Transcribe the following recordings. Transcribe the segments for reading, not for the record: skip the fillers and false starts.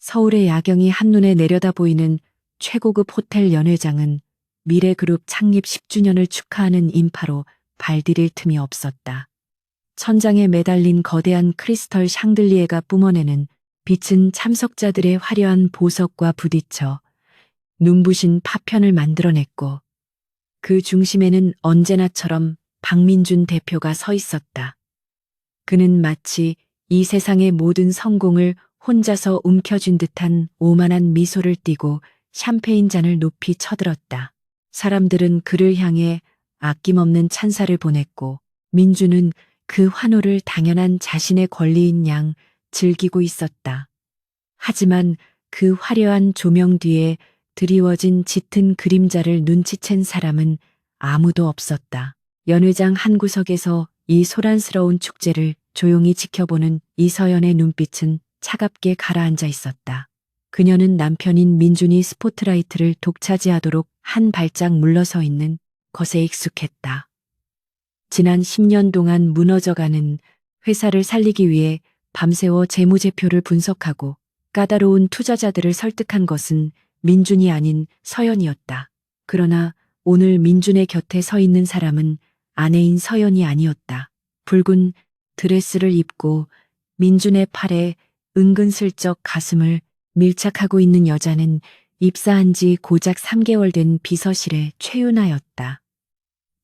서울의 야경이 한눈에 내려다 보이는 최고급 호텔 연회장은 미래그룹 창립 10주년을 축하하는 인파로 발디딜 틈이 없었다. 천장에 매달린 거대한 크리스털 샹들리에가 뿜어내는 빛은 참석자들의 화려한 보석과 부딪혀 눈부신 파편을 만들어냈고, 그 중심에는 언제나처럼 박민준 대표가 서 있었다. 그는 마치 이 세상의 모든 성공을 혼자서 움켜쥔 듯한 오만한 미소를 띠고 샴페인 잔을 높이 쳐들었다. 사람들은 그를 향해 아낌없는 찬사를 보냈고, 민주는 그 환호를 당연한 자신의 권리인 양 즐기고 있었다. 하지만 그 화려한 조명 뒤에 드리워진 짙은 그림자를 눈치챈 사람은 아무도 없었다. 연회장 한 구석에서 이 소란스러운 축제를 조용히 지켜보는 이서연의 눈빛은 차갑게 가라앉아 있었다. 그녀는 남편인 민준이 스포트라이트를 독차지하도록 한 발짝 물러서 있는 것에 익숙했다. 지난 10년 동안 무너져가는 회사를 살리기 위해 밤새워 재무제표를 분석하고 까다로운 투자자들을 설득한 것은 민준이 아닌 서연이었다. 그러나 오늘 민준의 곁에 서 있는 사람은 아내인 서연이 아니었다. 붉은 드레스를 입고 민준의 팔에 은근슬쩍 가슴을 밀착하고 있는 여자는 입사한 지 고작 3개월 된 비서실의 최윤아였다.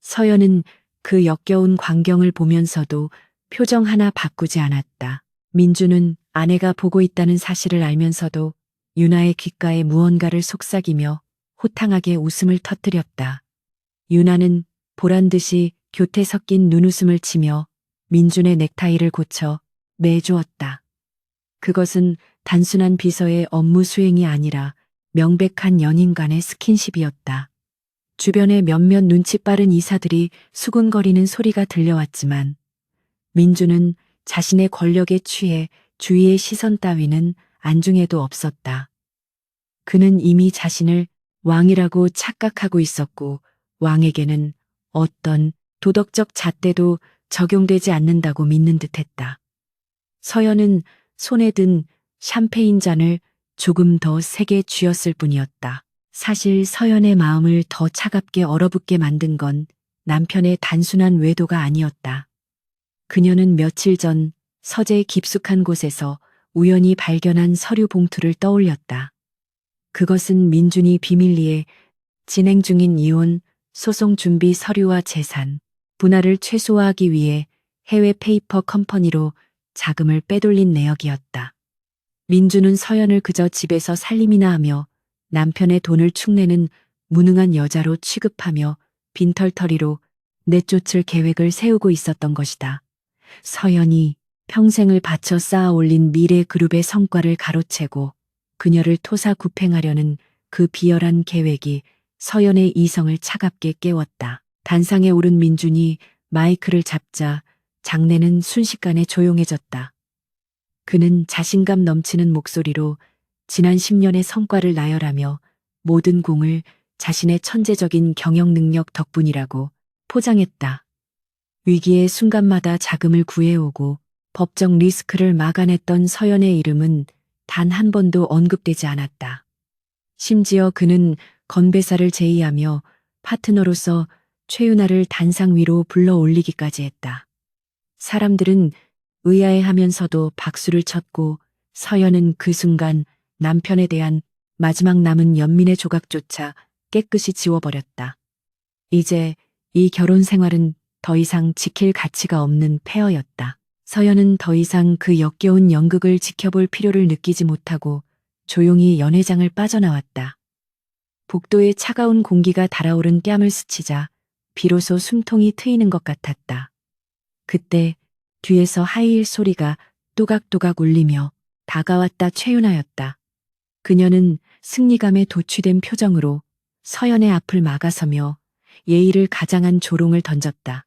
서연은 그 역겨운 광경을 보면서도 표정 하나 바꾸지 않았다. 민준은 아내가 보고 있다는 사실을 알면서도 윤아의 귓가에 무언가를 속삭이며 호탕하게 웃음을 터뜨렸다. 윤아는 보란듯이 교태 섞인 눈웃음을 치며 민준의 넥타이를 고쳐 매주었다. 그것은 단순한 비서의 업무 수행이 아니라 명백한 연인 간의 스킨십이었다. 주변에 몇몇 눈치 빠른 이사들이 수군거리는 소리가 들려왔지만 민준은 자신의 권력에 취해 주위의 시선 따위는 안중에도 없었다. 그는 이미 자신을 왕이라고 착각하고 있었고 왕에게는 어떤 도덕적 잣대도 적용되지 않는다고 믿는 듯했다. 서연은 손에 든 샴페인 잔을 조금 더 세게 쥐었을 뿐이었다. 사실 서연의 마음을 더 차갑게 얼어붙게 만든 건 남편의 단순한 외도가 아니었다. 그녀는 며칠 전 서재 깊숙한 곳에서 우연히 발견한 서류 봉투를 떠올렸다. 그것은 민준이 비밀리에 진행 중인 이혼 소송 준비 서류와 재산, 분할을 최소화하기 위해 해외 페이퍼 컴퍼니로 자금을 빼돌린 내역이었다. 민준은 서연을 그저 집에서 살림이나 하며 남편의 돈을 축내는 무능한 여자로 취급하며 빈털터리로 내쫓을 계획을 세우고 있었던 것이다. 서연이 평생을 바쳐 쌓아 올린 미래그룹의 성과를 가로채고 그녀를 토사구팽하려는 그 비열한 계획이 서연의 이성을 차갑게 깨웠다. 단상에 오른 민준이 마이크를 잡자 장내는 순식간에 조용해졌다. 그는 자신감 넘치는 목소리로 지난 10년의 성과를 나열하며 모든 공을 자신의 천재적인 경영 능력 덕분이라고 포장했다. 위기의 순간마다 자금을 구해오고 법적 리스크를 막아냈던 서연의 이름은 단 한 번도 언급되지 않았다. 심지어 그는 건배사를 제의하며 파트너로서 최윤아를 단상 위로 불러올리기까지 했다. 사람들은 의아해하면서도 박수를 쳤고 서연은 그 순간 남편에 대한 마지막 남은 연민의 조각조차 깨끗이 지워버렸다. 이제 이 결혼 생활은 더 이상 지킬 가치가 없는 폐허였다. 서연은 더 이상 그 역겨운 연극을 지켜볼 필요를 느끼지 못하고 조용히 연회장을 빠져나왔다. 복도에 차가운 공기가 달아오른 뺨을 스치자 비로소 숨통이 트이는 것 같았다. 그때 뒤에서 하이힐 소리가 또각또각 울리며 다가왔다. 최윤아였다. 그녀는 승리감에 도취된 표정으로 서연의 앞을 막아서며 예의를 가장한 조롱을 던졌다.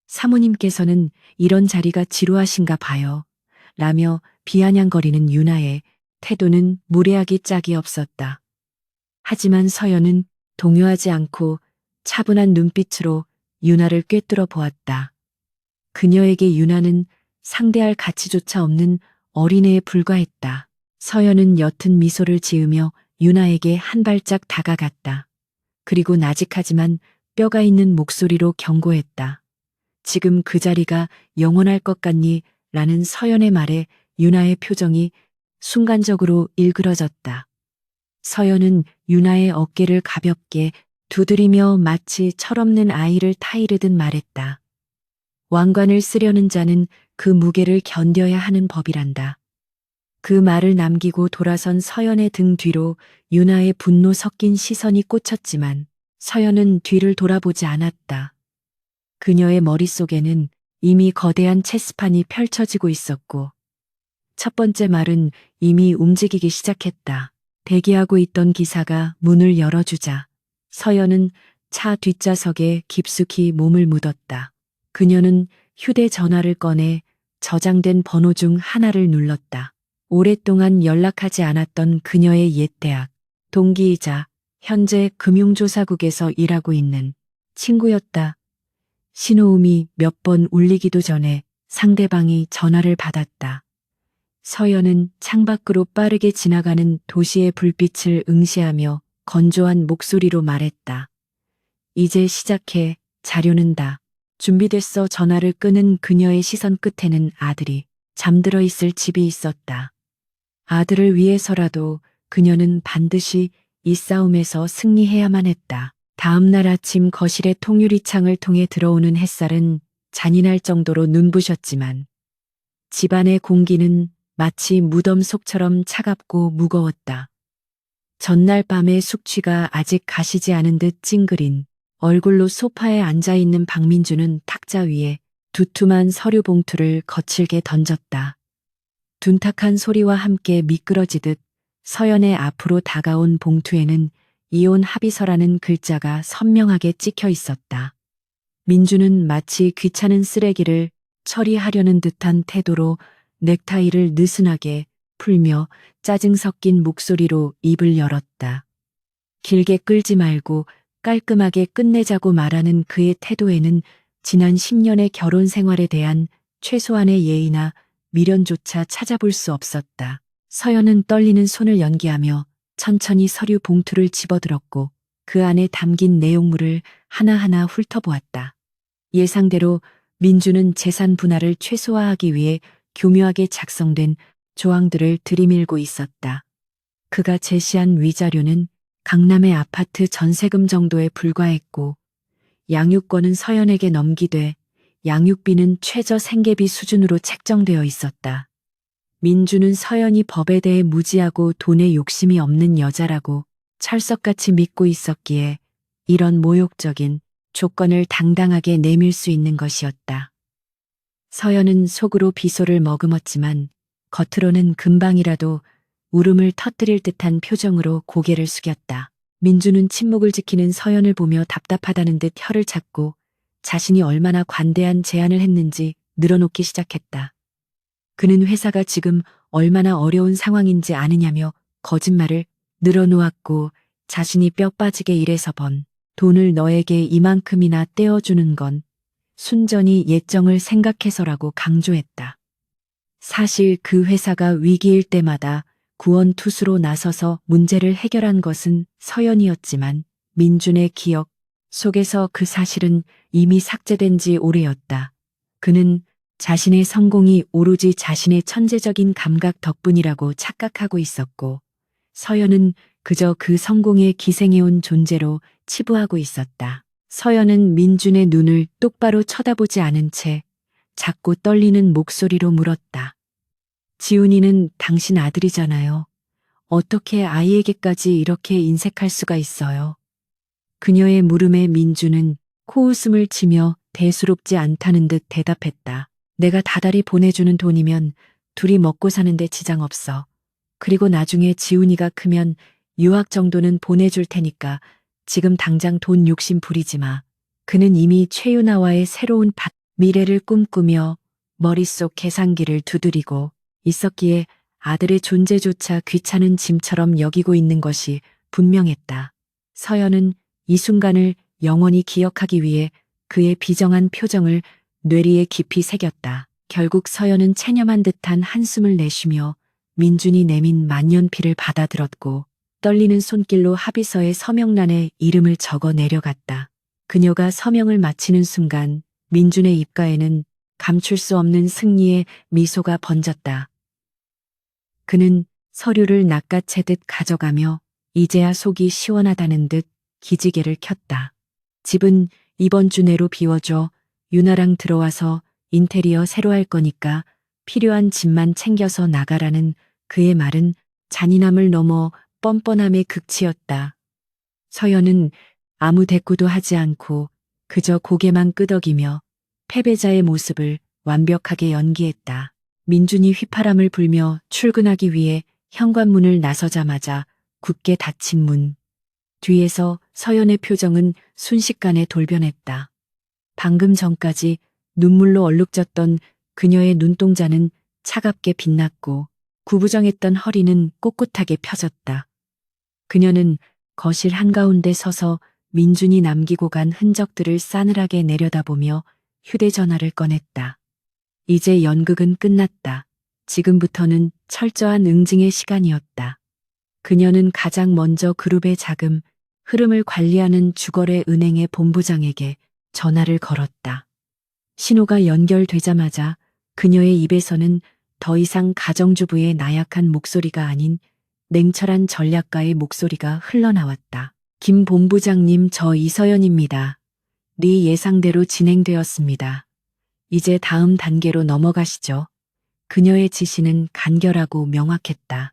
사모님께서는 이런 자리가 지루하신가 봐요. 라며 비아냥거리는 윤아의 태도는 무례하기 짝이 없었다. 하지만 서연은 동요하지 않고 차분한 눈빛으로 윤아를 꿰뚫어 보았다. 그녀에게 윤아는 상대할 가치조차 없는 어린애에 불과했다. 서연은 옅은 미소를 지으며 유나에게 한 발짝 다가갔다. 그리고 나직하지만 뼈가 있는 목소리로 경고했다. 지금 그 자리가 영원할 것 같니? 라는 서연의 말에 유나의 표정이 순간적으로 일그러졌다. 서연은 유나의 어깨를 가볍게 두드리며 마치 철없는 아이를 타이르듯 말했다. 왕관을 쓰려는 자는 그 무게를 견뎌야 하는 법이란다. 그 말을 남기고 돌아선 서연의 등 뒤로 유나의 분노 섞인 시선이 꽂혔지만 서연은 뒤를 돌아보지 않았다. 그녀의 머릿속에는 이미 거대한 체스판이 펼쳐지고 있었고 첫 번째 말은 이미 움직이기 시작했다. 대기하고 있던 기사가 문을 열어주자 서연은 차 뒷좌석에 깊숙이 몸을 묻었다. 그녀는 휴대전화를 꺼내 저장된 번호 중 하나를 눌렀다. 오랫동안 연락하지 않았던 그녀의 옛 대학 동기이자 현재 금융조사국에서 일하고 있는 친구였다. 신호음이 몇 번 울리기도 전에 상대방이 전화를 받았다. 서연은 창밖으로 빠르게 지나가는 도시의 불빛을 응시하며 건조한 목소리로 말했다. 이제 시작해. 자료는 다 준비됐어. 전화를 끄는 그녀의 시선 끝에는 아들이 잠들어 있을 집이 있었다. 아들을 위해서라도 그녀는 반드시 이 싸움에서 승리해야만 했다. 다음 날 아침 거실의 통유리창을 통해 들어오는 햇살은 잔인할 정도로 눈부셨지만 집안의 공기는 마치 무덤 속처럼 차갑고 무거웠다. 전날 밤의 숙취가 아직 가시지 않은 듯 찡그린 얼굴로 소파에 앉아있는 박민주는 탁자 위에 두툼한 서류 봉투를 거칠게 던졌다. 둔탁한 소리와 함께 미끄러지듯 서연의 앞으로 다가온 봉투에는 이혼 합의서라는 글자가 선명하게 찍혀 있었다. 민주는 마치 귀찮은 쓰레기를 처리하려는 듯한 태도로 넥타이를 느슨하게 풀며 짜증 섞인 목소리로 입을 열었다. 길게 끌지 말고 깔끔하게 끝내자고 말하는 그의 태도에는 지난 10년의 결혼 생활에 대한 최소한의 예의나 미련조차 찾아볼 수 없었다. 서연은 떨리는 손을 연기하며 천천히 서류 봉투를 집어들었고 그 안에 담긴 내용물을 하나하나 훑어보았다. 예상대로 민주는 재산 분할을 최소화하기 위해 교묘하게 작성된 조항들을 들이밀고 있었다. 그가 제시한 위자료는 강남의 아파트 전세금 정도에 불과했고 양육권은 서연에게 넘기돼 양육비는 최저 생계비 수준으로 책정되어 있었다. 민주는 서연이 법에 대해 무지하고 돈에 욕심이 없는 여자라고 철석같이 믿고 있었기에 이런 모욕적인 조건을 당당하게 내밀 수 있는 것이었다. 서연은 속으로 비소를 머금었지만 겉으로는 금방이라도 울음을 터뜨릴 듯한 표정으로 고개를 숙였다. 민주는 침묵을 지키는 서연을 보며 답답하다는 듯 혀를 찾고 자신이 얼마나 관대한 제안을 했는지 늘어놓기 시작했다. 그는 회사가 지금 얼마나 어려운 상황인지 아느냐며 거짓말을 늘어놓았고 자신이 뼈 빠지게 일해서 번 돈을 너에게 이만큼이나 떼어주는 건 순전히 예정을 생각해서라고 강조했다. 사실 그 회사가 위기일 때마다 구원투수로 나서서 문제를 해결한 것은 서연이었지만 민준의 기억 속에서 그 사실은 이미 삭제된 지 오래였다. 그는 자신의 성공이 오로지 자신의 천재적인 감각 덕분이라고 착각하고 있었고 서연은 그저 그 성공에 기생해온 존재로 치부하고 있었다. 서연은 민준의 눈을 똑바로 쳐다보지 않은 채 작고 떨리는 목소리로 물었다. 지훈이는 당신 아들이잖아요. 어떻게 아이에게까지 이렇게 인색할 수가 있어요? 그녀의 물음에 민주는 코웃음을 치며 대수롭지 않다는 듯 대답했다. 내가 다달이 보내주는 돈이면 둘이 먹고 사는데 지장 없어. 그리고 나중에 지훈이가 크면 유학 정도는 보내줄 테니까 지금 당장 돈 욕심 부리지 마. 그는 이미 최유나와의 새로운 미래를 꿈꾸며 머릿속 계산기를 두드리고 있었기에 아들의 존재조차 귀찮은 짐처럼 여기고 있는 것이 분명했다. 서연은 이 순간을 영원히 기억하기 위해 그의 비정한 표정을 뇌리에 깊이 새겼다. 결국 서연은 체념한 듯한 한숨을 내쉬며 민준이 내민 만년필을 받아들었고 떨리는 손길로 합의서의 서명란에 이름을 적어 내려갔다. 그녀가 서명을 마치는 순간 민준의 입가에는 감출 수 없는 승리의 미소가 번졌다. 그는 서류를 낚아채듯 가져가며 이제야 속이 시원하다는 듯 기지개를 켰다. 집은 이번 주 내로 비워줘. 유나랑 들어와서 인테리어 새로 할 거니까 필요한 짐만 챙겨서 나가라는 그의 말은 잔인함을 넘어 뻔뻔함의 극치였다. 서연은 아무 대꾸도 하지 않고 그저 고개만 끄덕이며 패배자의 모습을 완벽하게 연기했다. 민준이 휘파람을 불며 출근하기 위해 현관문을 나서자마자 굳게 닫힌 문. 뒤에서 서연의 표정은 순식간에 돌변했다. 방금 전까지 눈물로 얼룩졌던 그녀의 눈동자는 차갑게 빛났고 구부정했던 허리는 꼿꼿하게 펴졌다. 그녀는 거실 한가운데 서서 민준이 남기고 간 흔적들을 싸늘하게 내려다보며 휴대전화를 꺼냈다. 이제 연극은 끝났다. 지금부터는 철저한 응징의 시간이었다. 그녀는 가장 먼저 그룹의 자금, 흐름을 관리하는 주거래 은행의 본부장에게 전화를 걸었다. 신호가 연결되자마자 그녀의 입에서는 더 이상 가정주부의 나약한 목소리가 아닌 냉철한 전략가의 목소리가 흘러나왔다. 김 본부장님, 저 이서연입니다. 네 예상대로 진행되었습니다. 이제 다음 단계로 넘어가시죠. 그녀의 지시는 간결하고 명확했다.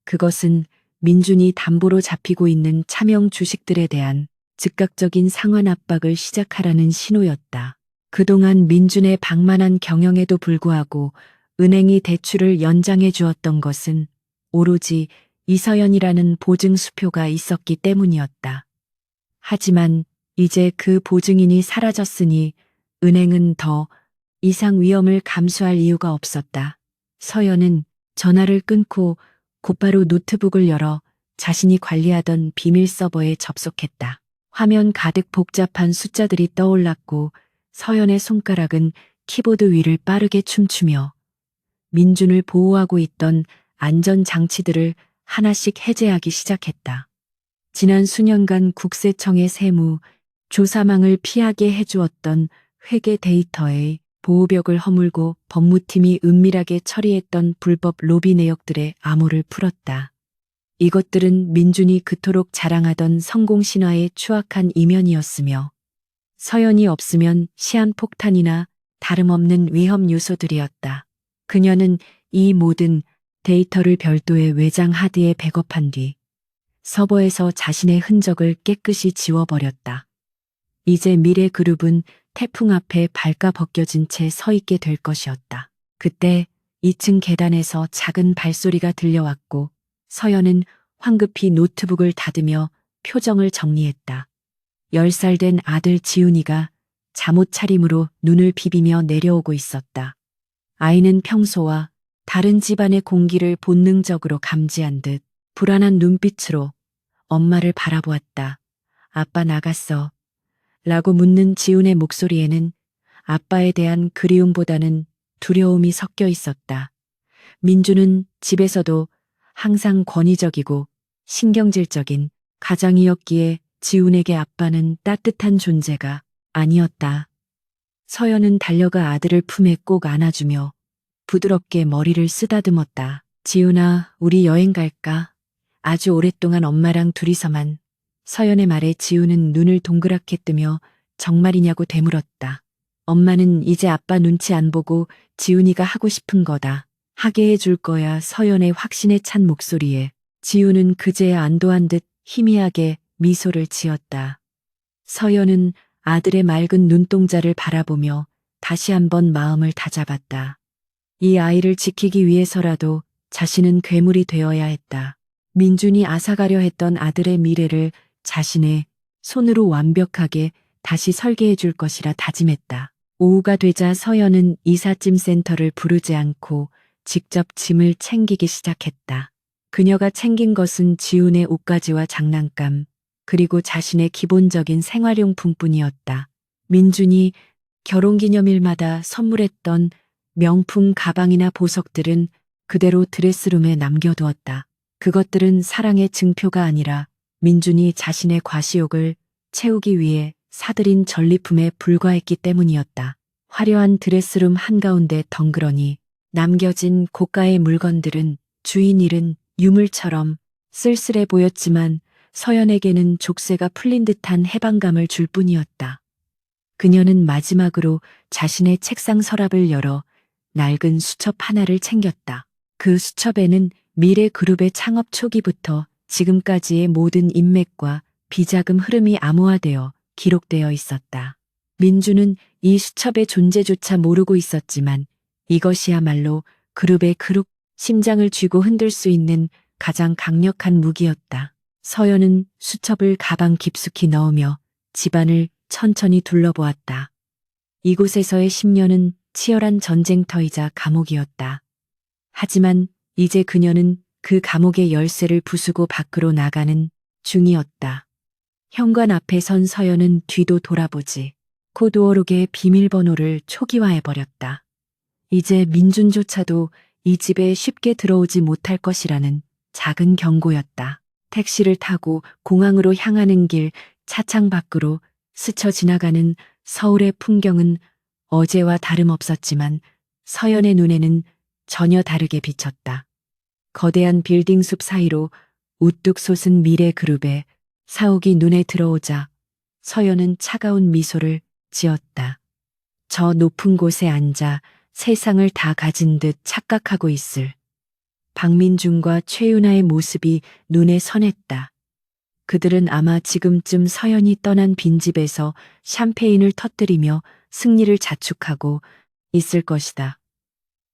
그것은 민준이 담보로 잡히고 있는 차명 주식들에 대한 즉각적인 상환 압박을 시작하라는 신호였다. 그동안 민준의 방만한 경영에도 불구하고 은행이 대출을 연장해 주었던 것은 오로지 이서연이라는 보증 수표가 있었기 때문이었다. 하지만 이제 그 보증인이 사라졌으니 은행은 더 이상 위험을 감수할 이유가 없었다. 서연은 전화를 끊고 곧바로 노트북을 열어 자신이 관리하던 비밀 서버에 접속했다. 화면 가득 복잡한 숫자들이 떠올랐고 서연의 손가락은 키보드 위를 빠르게 춤추며 민준을 보호하고 있던 안전장치들을 하나씩 해제하기 시작했다. 지난 수년간 국세청의 세무, 조사망을 피하게 해주었던 회계 데이터의 보호벽을 허물고 법무팀이 은밀하게 처리했던 불법 로비 내역들의 암호를 풀었다. 이것들은 민준이 그토록 자랑하던 성공 신화의 추악한 이면이었으며 서연이 없으면 시한폭탄이나 다름없는 위험 요소들이었다. 그녀는 이 모든 데이터를 별도의 외장 하드에 백업한 뒤 서버에서 자신의 흔적을 깨끗이 지워버렸다. 이제 미래 그룹은 태풍 앞에 발가 벗겨진 채 서 있게 될 것이었다. 그때 2층 계단에서 작은 발소리가 들려왔고 서연은 황급히 노트북을 닫으며 표정을 정리했다. 10살 된 아들 지훈이가 잠옷 차림으로 눈을 비비며 내려오고 있었다. 아이는 평소와 다른 집안의 공기를 본능적으로 감지한 듯 불안한 눈빛으로 엄마를 바라보았다. 아빠 나갔어. 라고 묻는 지훈의 목소리에는 아빠에 대한 그리움보다는 두려움이 섞여 있었다. 민주는 집에서도 항상 권위적이고 신경질적인 가장이었기에 지훈에게 아빠는 따뜻한 존재가 아니었다. 서연은 달려가 아들을 품에 꼭 안아주며 부드럽게 머리를 쓰다듬었다. 지훈아, 우리 여행 갈까? 아주 오랫동안 엄마랑 둘이서만. 서연의 말에 지훈은 눈을 동그랗게 뜨며 정말이냐고 되물었다. 엄마는 이제 아빠 눈치 안 보고 지훈이가 하고 싶은 거다. 하게 해줄 거야. 서연의 확신에 찬 목소리에 지훈은 그제야 안도한 듯 희미하게 미소를 지었다. 서연은 아들의 맑은 눈동자를 바라보며 다시 한번 마음을 다잡았다. 이 아이를 지키기 위해서라도 자신은 괴물이 되어야 했다. 민준이 앗아가려 했던 아들의 미래를 자신의 손으로 완벽하게 다시 설계해 줄 것이라 다짐했다. 오후가 되자 서연은 이삿짐 센터를 부르지 않고 직접 짐을 챙기기 시작했다. 그녀가 챙긴 것은 지훈의 옷가지와 장난감, 그리고 자신의 기본적인 생활용품뿐이었다. 민준이 결혼기념일마다 선물했던 명품 가방이나 보석들은 그대로 드레스룸에 남겨두었다. 그것들은 사랑의 증표가 아니라 민준이 자신의 과시욕을 채우기 위해 사들인 전리품에 불과했기 때문이었다. 화려한 드레스룸 한가운데 덩그러니 남겨진 고가의 물건들은 주인 잃은 유물처럼 쓸쓸해 보였지만 서연에게는 족쇄가 풀린 듯한 해방감을 줄 뿐이었다. 그녀는 마지막으로 자신의 책상 서랍을 열어 낡은 수첩 하나를 챙겼다. 그 수첩에는 미래 그룹의 창업 초기부터 지금까지의 모든 인맥과 비자금 흐름이 암호화되어 기록되어 있었다. 민주는 이 수첩의 존재조차 모르고 있었지만 이것이야말로 그룹의 심장을 쥐고 흔들 수 있는 가장 강력한 무기였다. 서연은 수첩을 가방 깊숙이 넣으며 집안을 천천히 둘러보았다. 이곳에서의 10년은 치열한 전쟁터이자 감옥이었다. 하지만 이제 그녀는 그 감옥의 열쇠를 부수고 밖으로 나가는 중이었다. 현관 앞에 선 서연은 뒤도 돌아보지 코드워록의 비밀번호를 초기화해버렸다. 이제 민준조차도 이 집에 쉽게 들어오지 못할 것이라는 작은 경고였다. 택시를 타고 공항으로 향하는 길 차창 밖으로 스쳐 지나가는 서울의 풍경은 어제와 다름없었지만 서연의 눈에는 전혀 다르게 비쳤다. 거대한 빌딩 숲 사이로 우뚝 솟은 미래 그룹의 사옥이 눈에 들어오자 서연은 차가운 미소를 지었다. 저 높은 곳에 앉아 세상을 다 가진 듯 착각하고 있을 박민준과 최윤아의 모습이 눈에 선했다. 그들은 아마 지금쯤 서연이 떠난 빈집에서 샴페인을 터뜨리며 승리를 자축하고 있을 것이다.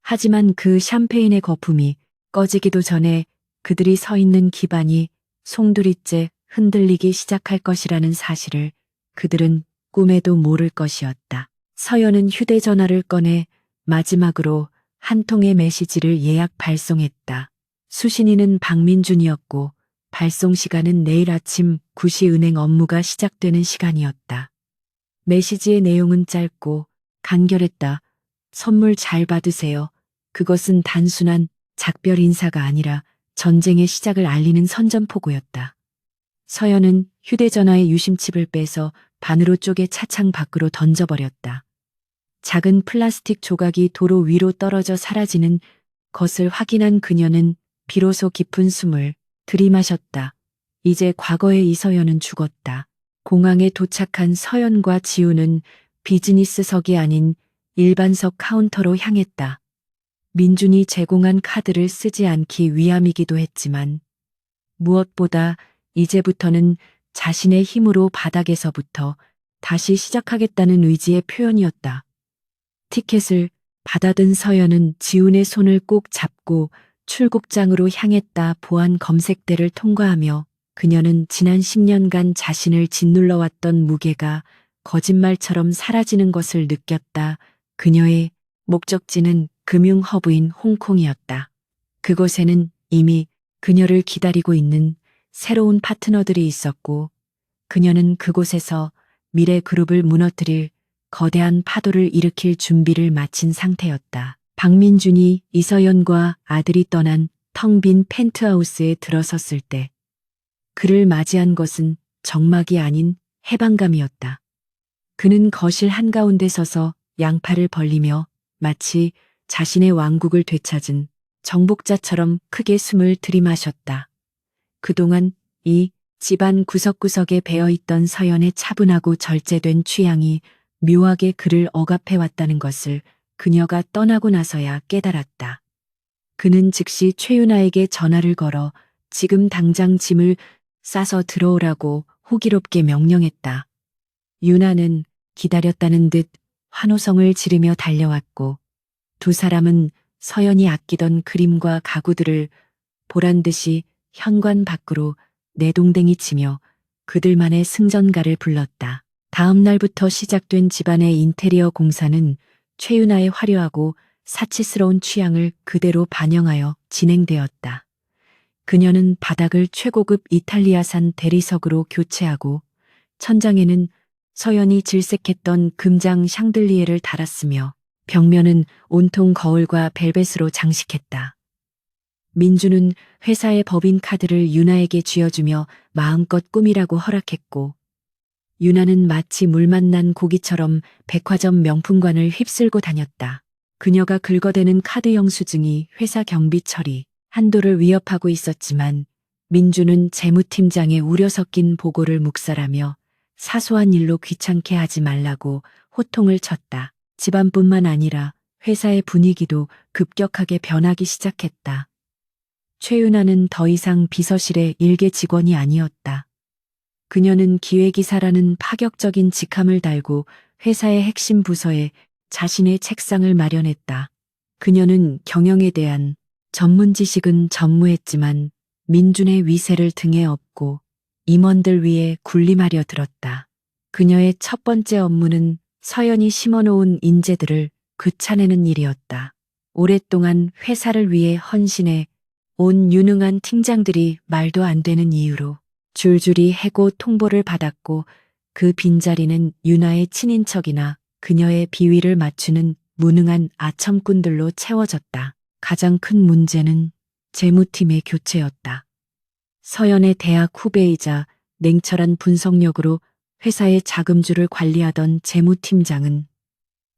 하지만 그 샴페인의 거품이 꺼지기도 전에 그들이 서 있는 기반이 송두리째 흔들리기 시작할 것이라는 사실을 그들은 꿈에도 모를 것이었다. 서연은 휴대전화를 꺼내 마지막으로 한 통의 메시지를 예약 발송했다. 수신인은 박민준이었고 발송 시간은 내일 아침 9시 은행 업무가 시작되는 시간이었다. 메시지의 내용은 짧고 간결했다. 선물 잘 받으세요. 그것은 단순한 작별 인사가 아니라 전쟁의 시작을 알리는 선전포고였다. 서연은 휴대전화의 유심칩을 빼서 반으로 쪼개 차창 밖으로 던져버렸다. 작은 플라스틱 조각이 도로 위로 떨어져 사라지는 것을 확인한 그녀는 비로소 깊은 숨을 들이마셨다. 이제 과거의 이서연은 죽었다. 공항에 도착한 서연과 지우는 비즈니스석이 아닌 일반석 카운터로 향했다. 민준이 제공한 카드를 쓰지 않기 위함이기도 했지만 무엇보다 이제부터는 자신의 힘으로 바닥에서부터 다시 시작하겠다는 의지의 표현이었다. 티켓을 받아든 서연은 지훈의 손을 꼭 잡고 출국장으로 향했다. 보안 검색대를 통과하며 그녀는 지난 10년간 자신을 짓눌러왔던 무게가 거짓말처럼 사라지는 것을 느꼈다. 그녀의 목적지는 금융 허브인 홍콩이었다. 그곳에는 이미 그녀를 기다리고 있는 새로운 파트너들이 있었고 그녀는 그곳에서 미래 그룹을 무너뜨릴 거대한 파도를 일으킬 준비를 마친 상태였다. 박민준이 이서연과 아들이 떠난 텅 빈 펜트하우스에 들어섰을 때 그를 맞이한 것은 적막이 아닌 해방감이었다. 그는 거실 한가운데 서서 양팔을 벌리며 마치 자신의 왕국을 되찾은 정복자처럼 크게 숨을 들이마셨다. 그동안 이 집안 구석구석에 배어있던 서연의 차분하고 절제된 취향이 묘하게 그를 억압해왔다는 것을 그녀가 떠나고 나서야 깨달았다. 그는 즉시 최윤아에게 전화를 걸어 지금 당장 짐을 싸서 들어오라고 호기롭게 명령했다. 윤아는 기다렸다는 듯 환호성을 지르며 달려왔고 두 사람은 서연이 아끼던 그림과 가구들을 보란듯이 현관 밖으로 내동댕이 치며 그들만의 승전가를 불렀다. 다음 날부터 시작된 집안의 인테리어 공사는 최윤아의 화려하고 사치스러운 취향을 그대로 반영하여 진행되었다. 그녀는 바닥을 최고급 이탈리아산 대리석으로 교체하고 천장에는 서연이 질색했던 금장 샹들리에를 달았으며 벽면은 온통 거울과 벨벳으로 장식했다. 민주는 회사의 법인 카드를 유나에게 쥐어주며 마음껏 꾸미라고 허락했고, 유나는 마치 물 만난 고기처럼 백화점 명품관을 휩쓸고 다녔다. 그녀가 긁어대는 카드 영수증이 회사 경비 처리, 한도를 위협하고 있었지만 민주는 재무팀장의 우려 섞인 보고를 묵살하며 사소한 일로 귀찮게 하지 말라고 호통을 쳤다. 집안뿐만 아니라 회사의 분위기도 급격하게 변하기 시작했다. 최윤아는 더 이상 비서실의 일개 직원이 아니었다. 그녀는 기획이사라는 파격적인 직함을 달고 회사의 핵심 부서에 자신의 책상을 마련했다. 그녀는 경영에 대한 전문 지식은 전무했지만 민준의 위세를 등에 업고 임원들 위에 군림하려 들었다. 그녀의 첫 번째 업무는 서연이 심어놓은 인재들을 그쳐내는 일이었다. 오랫동안 회사를 위해 헌신해 온 유능한 팀장들이 말도 안 되는 이유로 줄줄이 해고 통보를 받았고 그 빈자리는 유나의 친인척이나 그녀의 비위를 맞추는 무능한 아첨꾼들로 채워졌다. 가장 큰 문제는 재무팀의 교체였다. 서연의 대학 후배이자 냉철한 분석력으로 회사의 자금줄을 관리하던 재무팀장은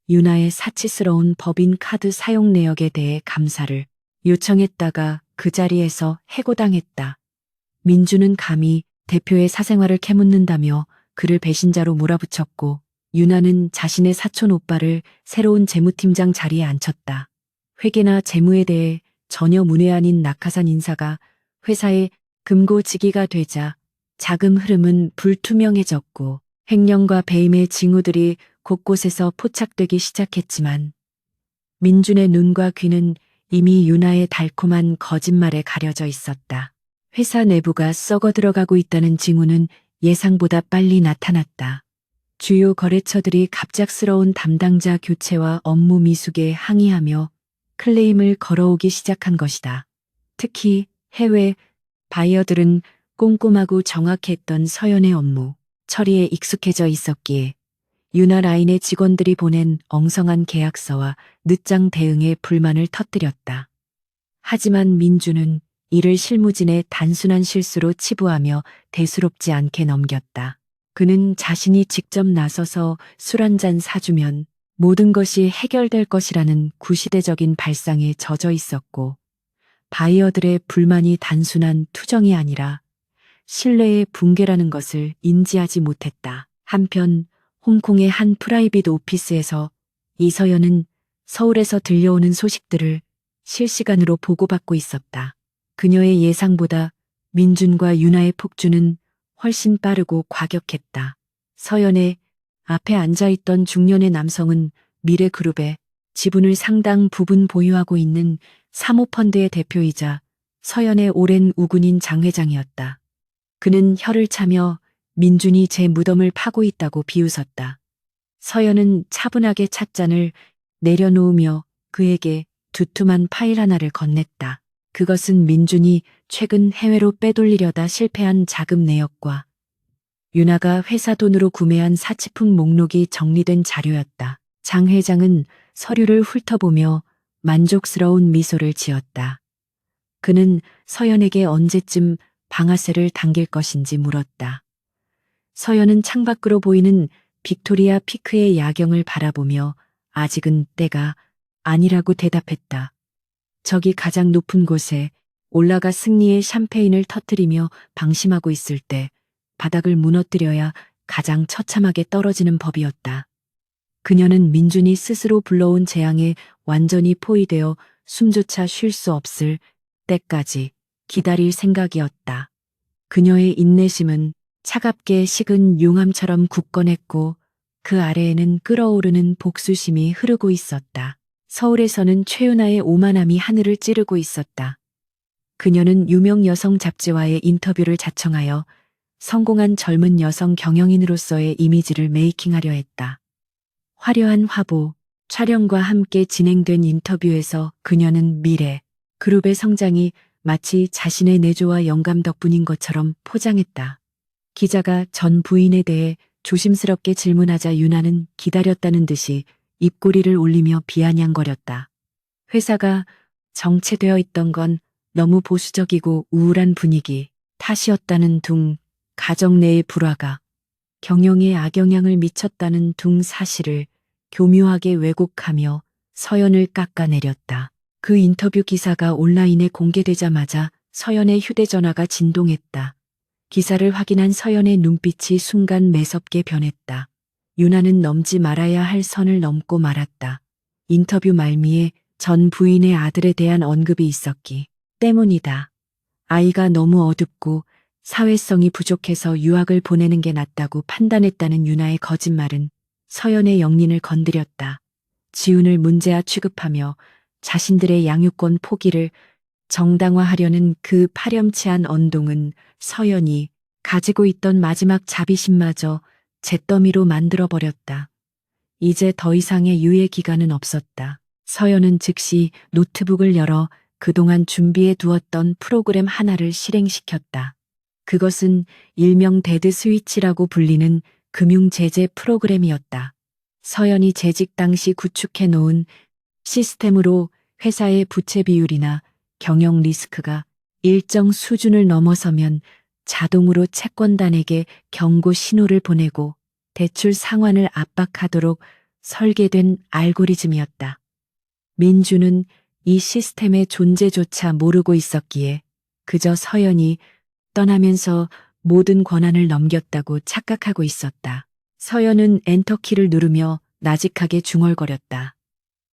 유나의 사치스러운 법인 카드 사용 내역에 대해 감사를 요청했다가 그 자리에서 해고당했다. 민주는 감히 대표의 사생활을 캐묻는다며 그를 배신자로 몰아붙였고 유나는 자신의 사촌 오빠를 새로운 재무팀장 자리에 앉혔다. 회계나 재무에 대해 전혀 문외한인 낙하산 인사가 회사의 금고지기가 되자 자금 흐름은 불투명해졌고 횡령과 배임의 징후들이 곳곳에서 포착되기 시작했지만 민준의 눈과 귀는 이미 유나의 달콤한 거짓말에 가려져 있었다. 회사 내부가 썩어 들어가고 있다는 징후는 예상보다 빨리 나타났다. 주요 거래처들이 갑작스러운 담당자 교체와 업무 미숙에 항의하며 클레임을 걸어오기 시작한 것이다. 특히 해외 바이어들은 꼼꼼하고 정확했던 서연의 업무 처리에 익숙해져 있었기에 유나 라인의 직원들이 보낸 엉성한 계약서와 늦장 대응에 불만을 터뜨렸다. 하지만 민주는 이를 실무진의 단순한 실수로 치부하며 대수롭지 않게 넘겼다. 그는 자신이 직접 나서서 술 한 잔 사주면 모든 것이 해결될 것이라는 구시대적인 발상에 젖어 있었고 바이어들의 불만이 단순한 투정이 아니라 신뢰의 붕괴라는 것을 인지하지 못했다. 한편 홍콩의 한 프라이빗 오피스에서 이서연은 서울에서 들려오는 소식들을 실시간으로 보고받고 있었다. 그녀의 예상보다 민준과 유나의 폭주는 훨씬 빠르고 과격했다. 서연의 앞에 앉아있던 중년의 남성은 미래그룹의 지분을 상당 부분 보유하고 있는 사모펀드의 대표이자 서연의 오랜 우군인 장 회장이었다. 그는 혀를 차며 민준이 제 무덤을 파고 있다고 비웃었다. 서연은 차분하게 찻잔을 내려놓으며 그에게 두툼한 파일 하나를 건넸다. 그것은 민준이 최근 해외로 빼돌리려다 실패한 자금 내역과 유나가 회사 돈으로 구매한 사치품 목록이 정리된 자료였다. 장 회장은 서류를 훑어보며 만족스러운 미소를 지었다. 그는 서연에게 언제쯤 방아쇠를 당길 것인지 물었다. 서연은 창밖으로 보이는 빅토리아 피크의 야경을 바라보며 아직은 때가 아니라고 대답했다. 저기 가장 높은 곳에 올라가 승리의 샴페인을 터뜨리며 방심하고 있을 때 바닥을 무너뜨려야 가장 처참하게 떨어지는 법이었다. 그녀는 민준이 스스로 불러온 재앙에 완전히 포위되어 숨조차 쉴 수 없을 때까지 기다릴 생각이었다. 그녀의 인내심은 차갑게 식은 용암처럼 굳건했고 그 아래에는 끓어오르는 복수심이 흐르고 있었다. 서울에서는 최윤아의 오만함이 하늘을 찌르고 있었다. 그녀는 유명 여성 잡지와의 인터뷰를 자청하여 성공한 젊은 여성 경영인으로서의 이미지를 메이킹하려 했다. 화려한 화보, 촬영과 함께 진행된 인터뷰에서 그녀는 미래, 그룹의 성장이 마치 자신의 내조와 영감 덕분인 것처럼 포장했다. 기자가 전 부인에 대해 조심스럽게 질문하자 유나는 기다렸다는 듯이 입꼬리를 올리며 비아냥거렸다. 회사가 정체되어 있던 건 너무 보수적이고 우울한 분위기 탓이었다는 둥, 가정 내의 불화가 경영에 악영향을 미쳤다는 둥 사실을 교묘하게 왜곡하며 서연을 깎아내렸다. 그 인터뷰 기사가 온라인에 공개되자마자 서연의 휴대전화가 진동했다. 기사를 확인한 서연의 눈빛이 순간 매섭게 변했다. 유나는 넘지 말아야 할 선을 넘고 말았다. 인터뷰 말미에 전 부인의 아들에 대한 언급이 있었기 때문이다. 아이가 너무 어둡고 사회성이 부족해서 유학을 보내는 게 낫다고 판단했다는 유나의 거짓말은 서연의 영린을 건드렸다. 지훈을 문제아 취급하며 자신들의 양육권 포기를 정당화하려는 그 파렴치한 언동은 서연이 가지고 있던 마지막 자비심마저 잿더미로 만들어버렸다. 이제 더 이상의 유예 기간은 없었다. 서연은 즉시 노트북을 열어 그동안 준비해 두었던 프로그램 하나를 실행시켰다. 그것은 일명 데드 스위치라고 불리는 금융제재 프로그램이었다. 서연이 재직 당시 구축해 놓은 시스템으로 회사의 부채 비율이나 경영 리스크가 일정 수준을 넘어서면 자동으로 채권단에게 경고 신호를 보내고 대출 상환을 압박하도록 설계된 알고리즘이었다. 민주는 이 시스템의 존재조차 모르고 있었기에 그저 서연이 떠나면서 모든 권한을 넘겼다고 착각하고 있었다. 서연은 엔터키를 누르며 나직하게 중얼거렸다.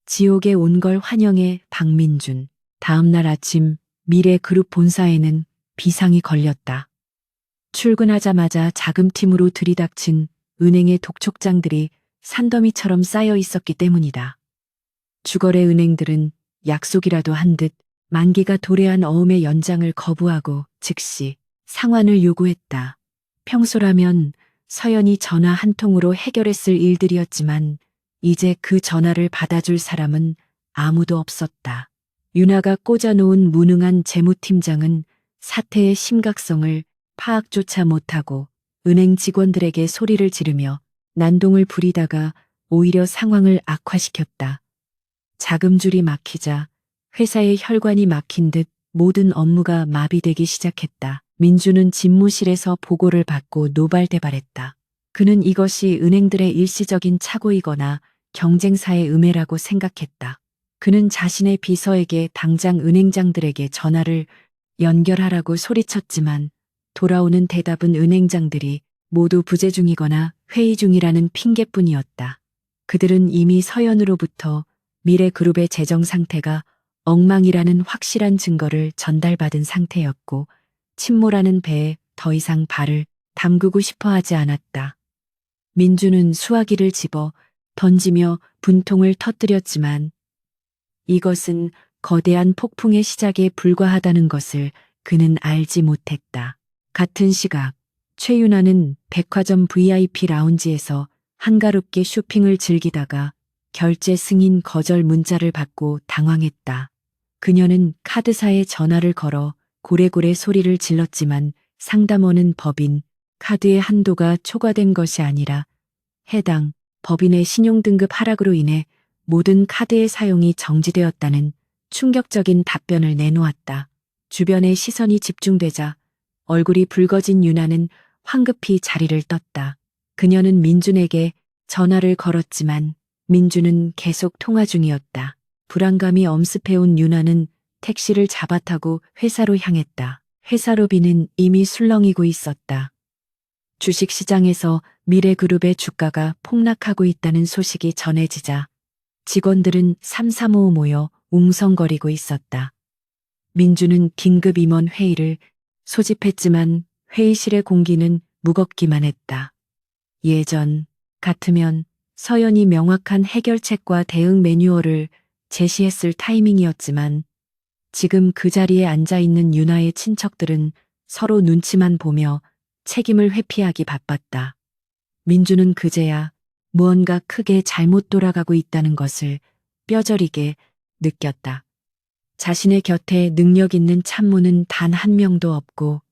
지옥에 온 걸 환영해 박민준. 다음 날 아침 미래그룹 본사에는 비상이 걸렸다. 출근하자마자 자금팀으로 들이닥친 은행의 독촉장들이 산더미처럼 쌓여 있었기 때문이다. 주거래 은행들은 약속이라도 한 듯 만기가 도래한 어음의 연장을 거부하고 즉시 상환을 요구했다. 평소라면 서연이 전화 한 통으로 해결했을 일들이었지만 이제 그 전화를 받아줄 사람은 아무도 없었다. 유나가 꽂아놓은 무능한 재무팀장은 사태의 심각성을 파악조차 못하고 은행 직원들에게 소리를 지르며 난동을 부리다가 오히려 상황을 악화시켰다. 자금줄이 막히자 회사의 혈관이 막힌 듯 모든 업무가 마비되기 시작했다. 민주는 집무실에서 보고를 받고 노발대발했다. 그는 이것이 은행들의 일시적인 착오이거나 경쟁사의 음해라고 생각했다. 그는 자신의 비서에게 당장 은행장들에게 전화를 연결하라고 소리쳤지만 돌아오는 대답은 은행장들이 모두 부재 중이거나 회의 중이라는 핑계뿐이었다. 그들은 이미 서연으로부터 미래그룹의 재정 상태가 엉망이라는 확실한 증거를 전달받은 상태였고 침몰하는 배에 더 이상 발을 담그고 싶어 하지 않았다. 민주는 수화기를 집어 던지며 분통을 터뜨렸지만 이것은 거대한 폭풍의 시작에 불과하다는 것을 그는 알지 못했다. 같은 시각 최윤아는 백화점 VIP 라운지에서 한가롭게 쇼핑을 즐기다가 결제 승인 거절 문자를 받고 당황했다. 그녀는 카드사에 전화를 걸어 고래고래 소리를 질렀지만 상담원은 법인 카드의 한도가 초과된 것이 아니라 해당 법인의 신용등급 하락으로 인해 모든 카드의 사용이 정지되었다는 충격적인 답변을 내놓았다. 주변의 시선이 집중되자 얼굴이 붉어진 유나는 황급히 자리를 떴다. 그녀는 민준에게 전화를 걸었지만 민준은 계속 통화 중이었다. 불안감이 엄습해온 유나는 택시를 잡아타고 회사로 향했다. 회사 로비는 이미 술렁이고 있었다. 주식시장에서 미래그룹의 주가가 폭락하고 있다는 소식이 전해지자 직원들은 삼삼오오 모여 웅성거리고 있었다. 민주는 긴급 임원 회의를 소집했지만 회의실의 공기는 무겁기만 했다. 예전 같으면 서연이 명확한 해결책과 대응 매뉴얼을 제시했을 타이밍이었지만 지금 그 자리에 앉아있는 유나의 친척들은 서로 눈치만 보며 책임을 회피하기 바빴다. 민주는 그제야 무언가 크게 잘못 돌아가고 있다는 것을 뼈저리게 느꼈다. 자신의 곁에 능력 있는 참모는 단 한 명도 없고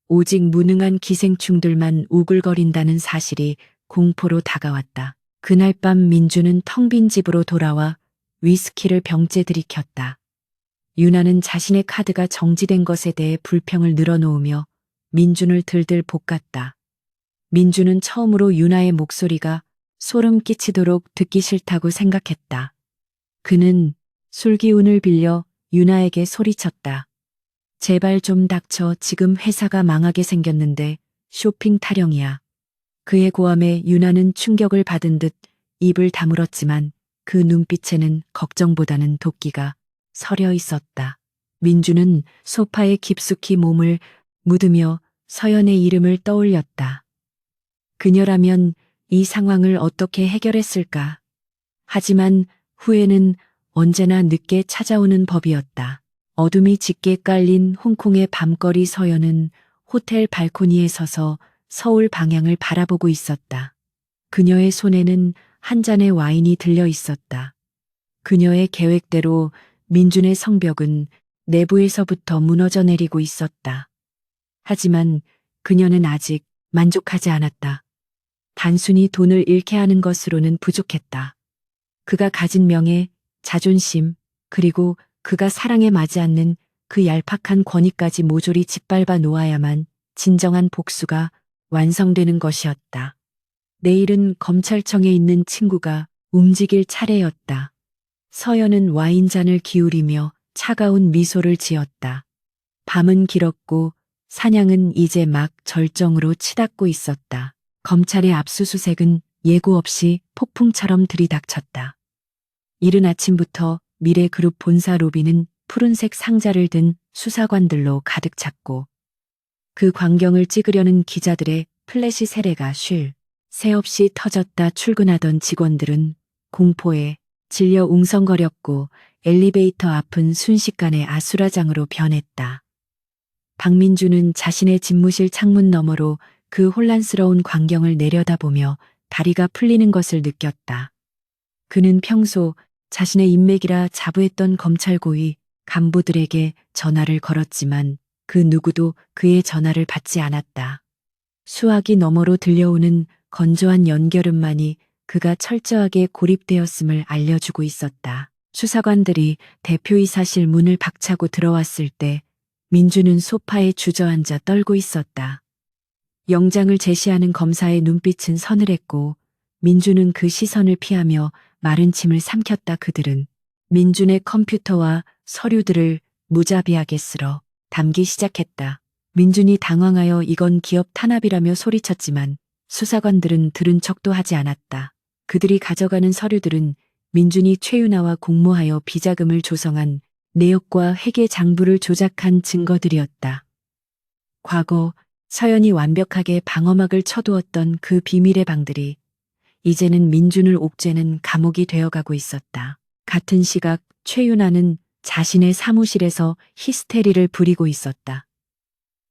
오직 무능한 기생충들만 우글거린다는 사실이 공포로 다가왔다. 그날 밤 민주는 텅 빈 집으로 돌아와 위스키를 병째 들이켰다. 유나는 자신의 카드가 정지된 것에 대해 불평을 늘어놓으며 민준을 들들 볶았다. 민준은 처음으로 유나의 목소리가 소름 끼치도록 듣기 싫다고 생각했다. 그는 술기운을 빌려 유나에게 소리쳤다. 제발 좀 닥쳐. 지금 회사가 망하게 생겼는데 쇼핑 타령이야. 그의 고함에 유나는 충격을 받은 듯 입을 다물었지만 그 눈빛에는 걱정보다는 도끼가 서려 있었다. 민주는 소파에 깊숙이 몸을 묻으며 서연의 이름을 떠올렸다. 그녀라면 이 상황을 어떻게 해결했을까? 하지만 후회는 언제나 늦게 찾아오는 법이었다. 어둠이 짙게 깔린 홍콩의 밤거리. 서연은 호텔 발코니에 서서 서울 방향을 바라보고 있었다. 그녀의 손에는 한 잔의 와인이 들려 있었다. 그녀의 계획대로 민준의 성벽은 내부에서부터 무너져 내리고 있었다. 하지만 그녀는 아직 만족하지 않았다. 단순히 돈을 잃게 하는 것으로는 부족했다. 그가 가진 명예, 자존심, 그리고 그가 사랑에 맞지 않는 그 얄팍한 권위까지 모조리 짓밟아 놓아야만 진정한 복수가 완성되는 것이었다. 내일은 검찰청에 있는 친구가 움직일 차례였다. 서연은 와인잔을 기울이며 차가운 미소를 지었다. 밤은 길었고 사냥은 이제 막 절정으로 치닫고 있었다. 검찰의 압수수색은 예고 없이 폭풍처럼 들이닥쳤다. 이른 아침부터 미래그룹 본사 로비는 푸른색 상자를 든 수사관들로 가득 찼고 그 광경을 찍으려는 기자들의 플래시 세례가 쉴 새 없이 터졌다. 출근하던 직원들은 공포에 질려 웅성거렸고 엘리베이터 앞은 순식간에 아수라장으로 변했다. 박민주는 자신의 집무실 창문 너머로 그 혼란스러운 광경을 내려다보며 다리가 풀리는 것을 느꼈다. 그는 평소 자신의 인맥이라 자부했던 검찰 고위 간부들에게 전화를 걸었지만 그 누구도 그의 전화를 받지 않았다. 수화기 너머로 들려오는 건조한 연결음만이 그가 철저하게 고립되었음을 알려주고 있었다. 수사관들이 대표이사실 문을 박차고 들어왔을 때 민주는 소파에 주저앉아 떨고 있었다. 영장을 제시하는 검사의 눈빛은 서늘했고 민주는 그 시선을 피하며 마른 침을 삼켰다. 그들은 민준의 컴퓨터와 서류들을 무자비하게 쓸어 담기 시작했다. 민준이 당황하여 이건 기업 탄압이라며 소리쳤지만 수사관들은 들은 척도 하지 않았다. 그들이 가져가는 서류들은 민준이 최윤아와 공모하여 비자금을 조성한 내역과 회계 장부를 조작한 증거들이었다. 과거 서연이 완벽하게 방어막을 쳐두었던 그 비밀의 방들이 이제는 민준을 옥죄는 감옥이 되어가고 있었다. 같은 시각 최윤아는 자신의 사무실에서 히스테리를 부리고 있었다.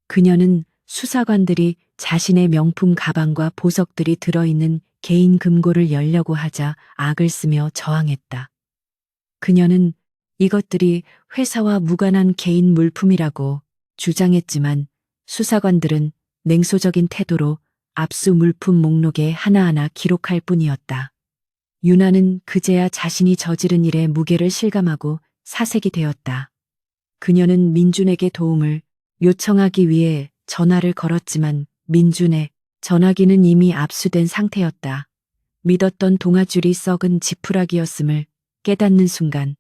그녀는 수사관들이 자신의 명품 가방과 보석들이 들어있는 개인 금고를 열려고 하자 악을 쓰며 저항했다. 그녀는 이것들이 회사와 무관한 개인 물품이라고 주장했지만 수사관들은 냉소적인 태도로 압수 물품 목록에 하나하나 기록할 뿐이었다. 유나는 그제야 자신이 저지른 일의 무게를 실감하고 사색이 되었다. 그녀는 민준에게 도움을 요청하기 위해 전화를 걸었지만 민준의 전화기는 이미 압수된 상태였다. 믿었던 동아줄이 썩은 지푸라기였음을 깨닫는 순간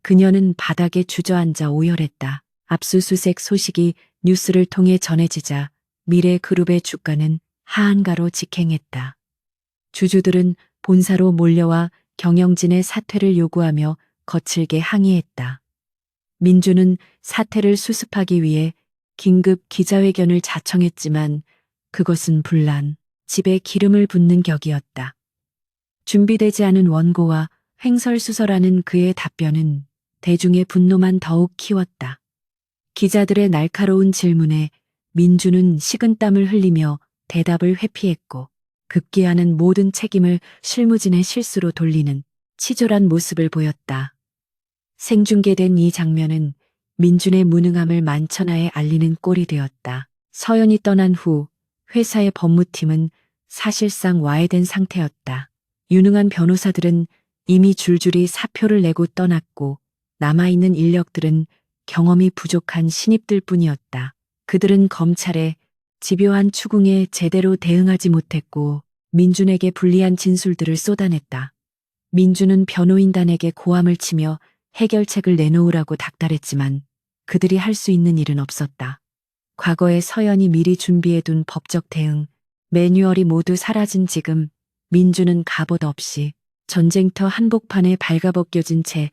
그녀는 바닥에 주저앉아 오열했다. 압수수색 소식이 뉴스를 통해 전해지자 미래그룹의 주가는 하한가로 직행했다. 주주들은 본사로 몰려와 경영진의 사퇴를 요구하며 거칠게 항의했다. 민주는 사태를 수습하기 위해 긴급 기자회견을 자청했지만 그것은 분란, 집에 기름을 붓는 격이었다. 준비되지 않은 원고와 횡설수설하는 그의 답변은 대중의 분노만 더욱 키웠다. 기자들의 날카로운 질문에 민주는 식은땀을 흘리며 대답을 회피했고 급기야는 모든 책임을 실무진의 실수로 돌리는 치졸한 모습을 보였다. 생중계된 이 장면은 민준의 무능함을 만천하에 알리는 꼴이 되었다. 서연이 떠난 후 회사의 법무팀은 사실상 와해된 상태였다. 유능한 변호사들은 이미 줄줄이 사표를 내고 떠났고 남아있는 인력들은 경험이 부족한 신입들 뿐이었다. 그들은 검찰의 집요한 추궁에 제대로 대응하지 못했고 민준에게 불리한 진술들을 쏟아냈다. 민준은 변호인단에게 고함을 치며 해결책을 내놓으라고 닥달했지만 그들이 할 수 있는 일은 없었다. 과거에 서연이 미리 준비해둔 법적 대응, 매뉴얼이 모두 사라진 지금 민준은 갑옷 없이 전쟁터 한복판에 발가벗겨진 채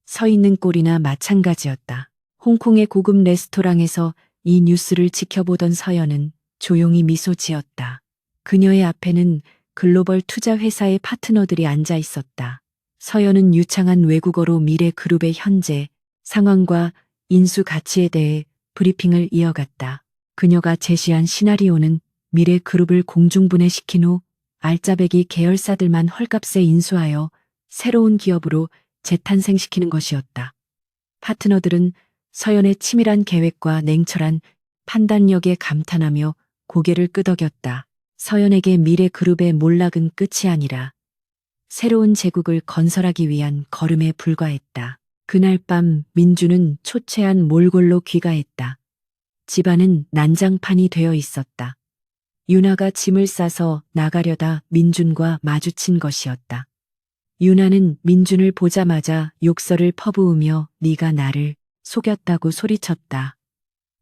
서 있는 꼴이나 마찬가지였다. 홍콩의 고급 레스토랑에서 이 뉴스를 지켜보던 서연은 조용히 미소 지었다. 그녀의 앞에는 글로벌 투자 회사의 파트너들이 앉아 있었다. 서연은 유창한 외국어로 미래그룹의 현재 상황과 인수 가치에 대해 브리핑을 이어갔다. 그녀가 제시한 시나리오는 미래그룹을 공중분해시킨 후 알짜배기 계열사들만 헐값에 인수하여 새로운 기업으로 재탄생시키는 것이었다. 파트너들은 서연의 치밀한 계획과 냉철한 판단력에 감탄하며 고개를 끄덕였다. 서연에게 미래그룹의 몰락은 끝이 아니라 새로운 제국을 건설하기 위한 걸음에 불과했다. 그날 밤 민주는 초췌한 몰골로 귀가했다. 집안은 난장판이 되어 있었다. 유나가 짐을 싸서 나가려다 민준과 마주친 것이었다. 유나는 민준을 보자마자 욕설을 퍼부으며 네가 나를 속였다고 소리쳤다.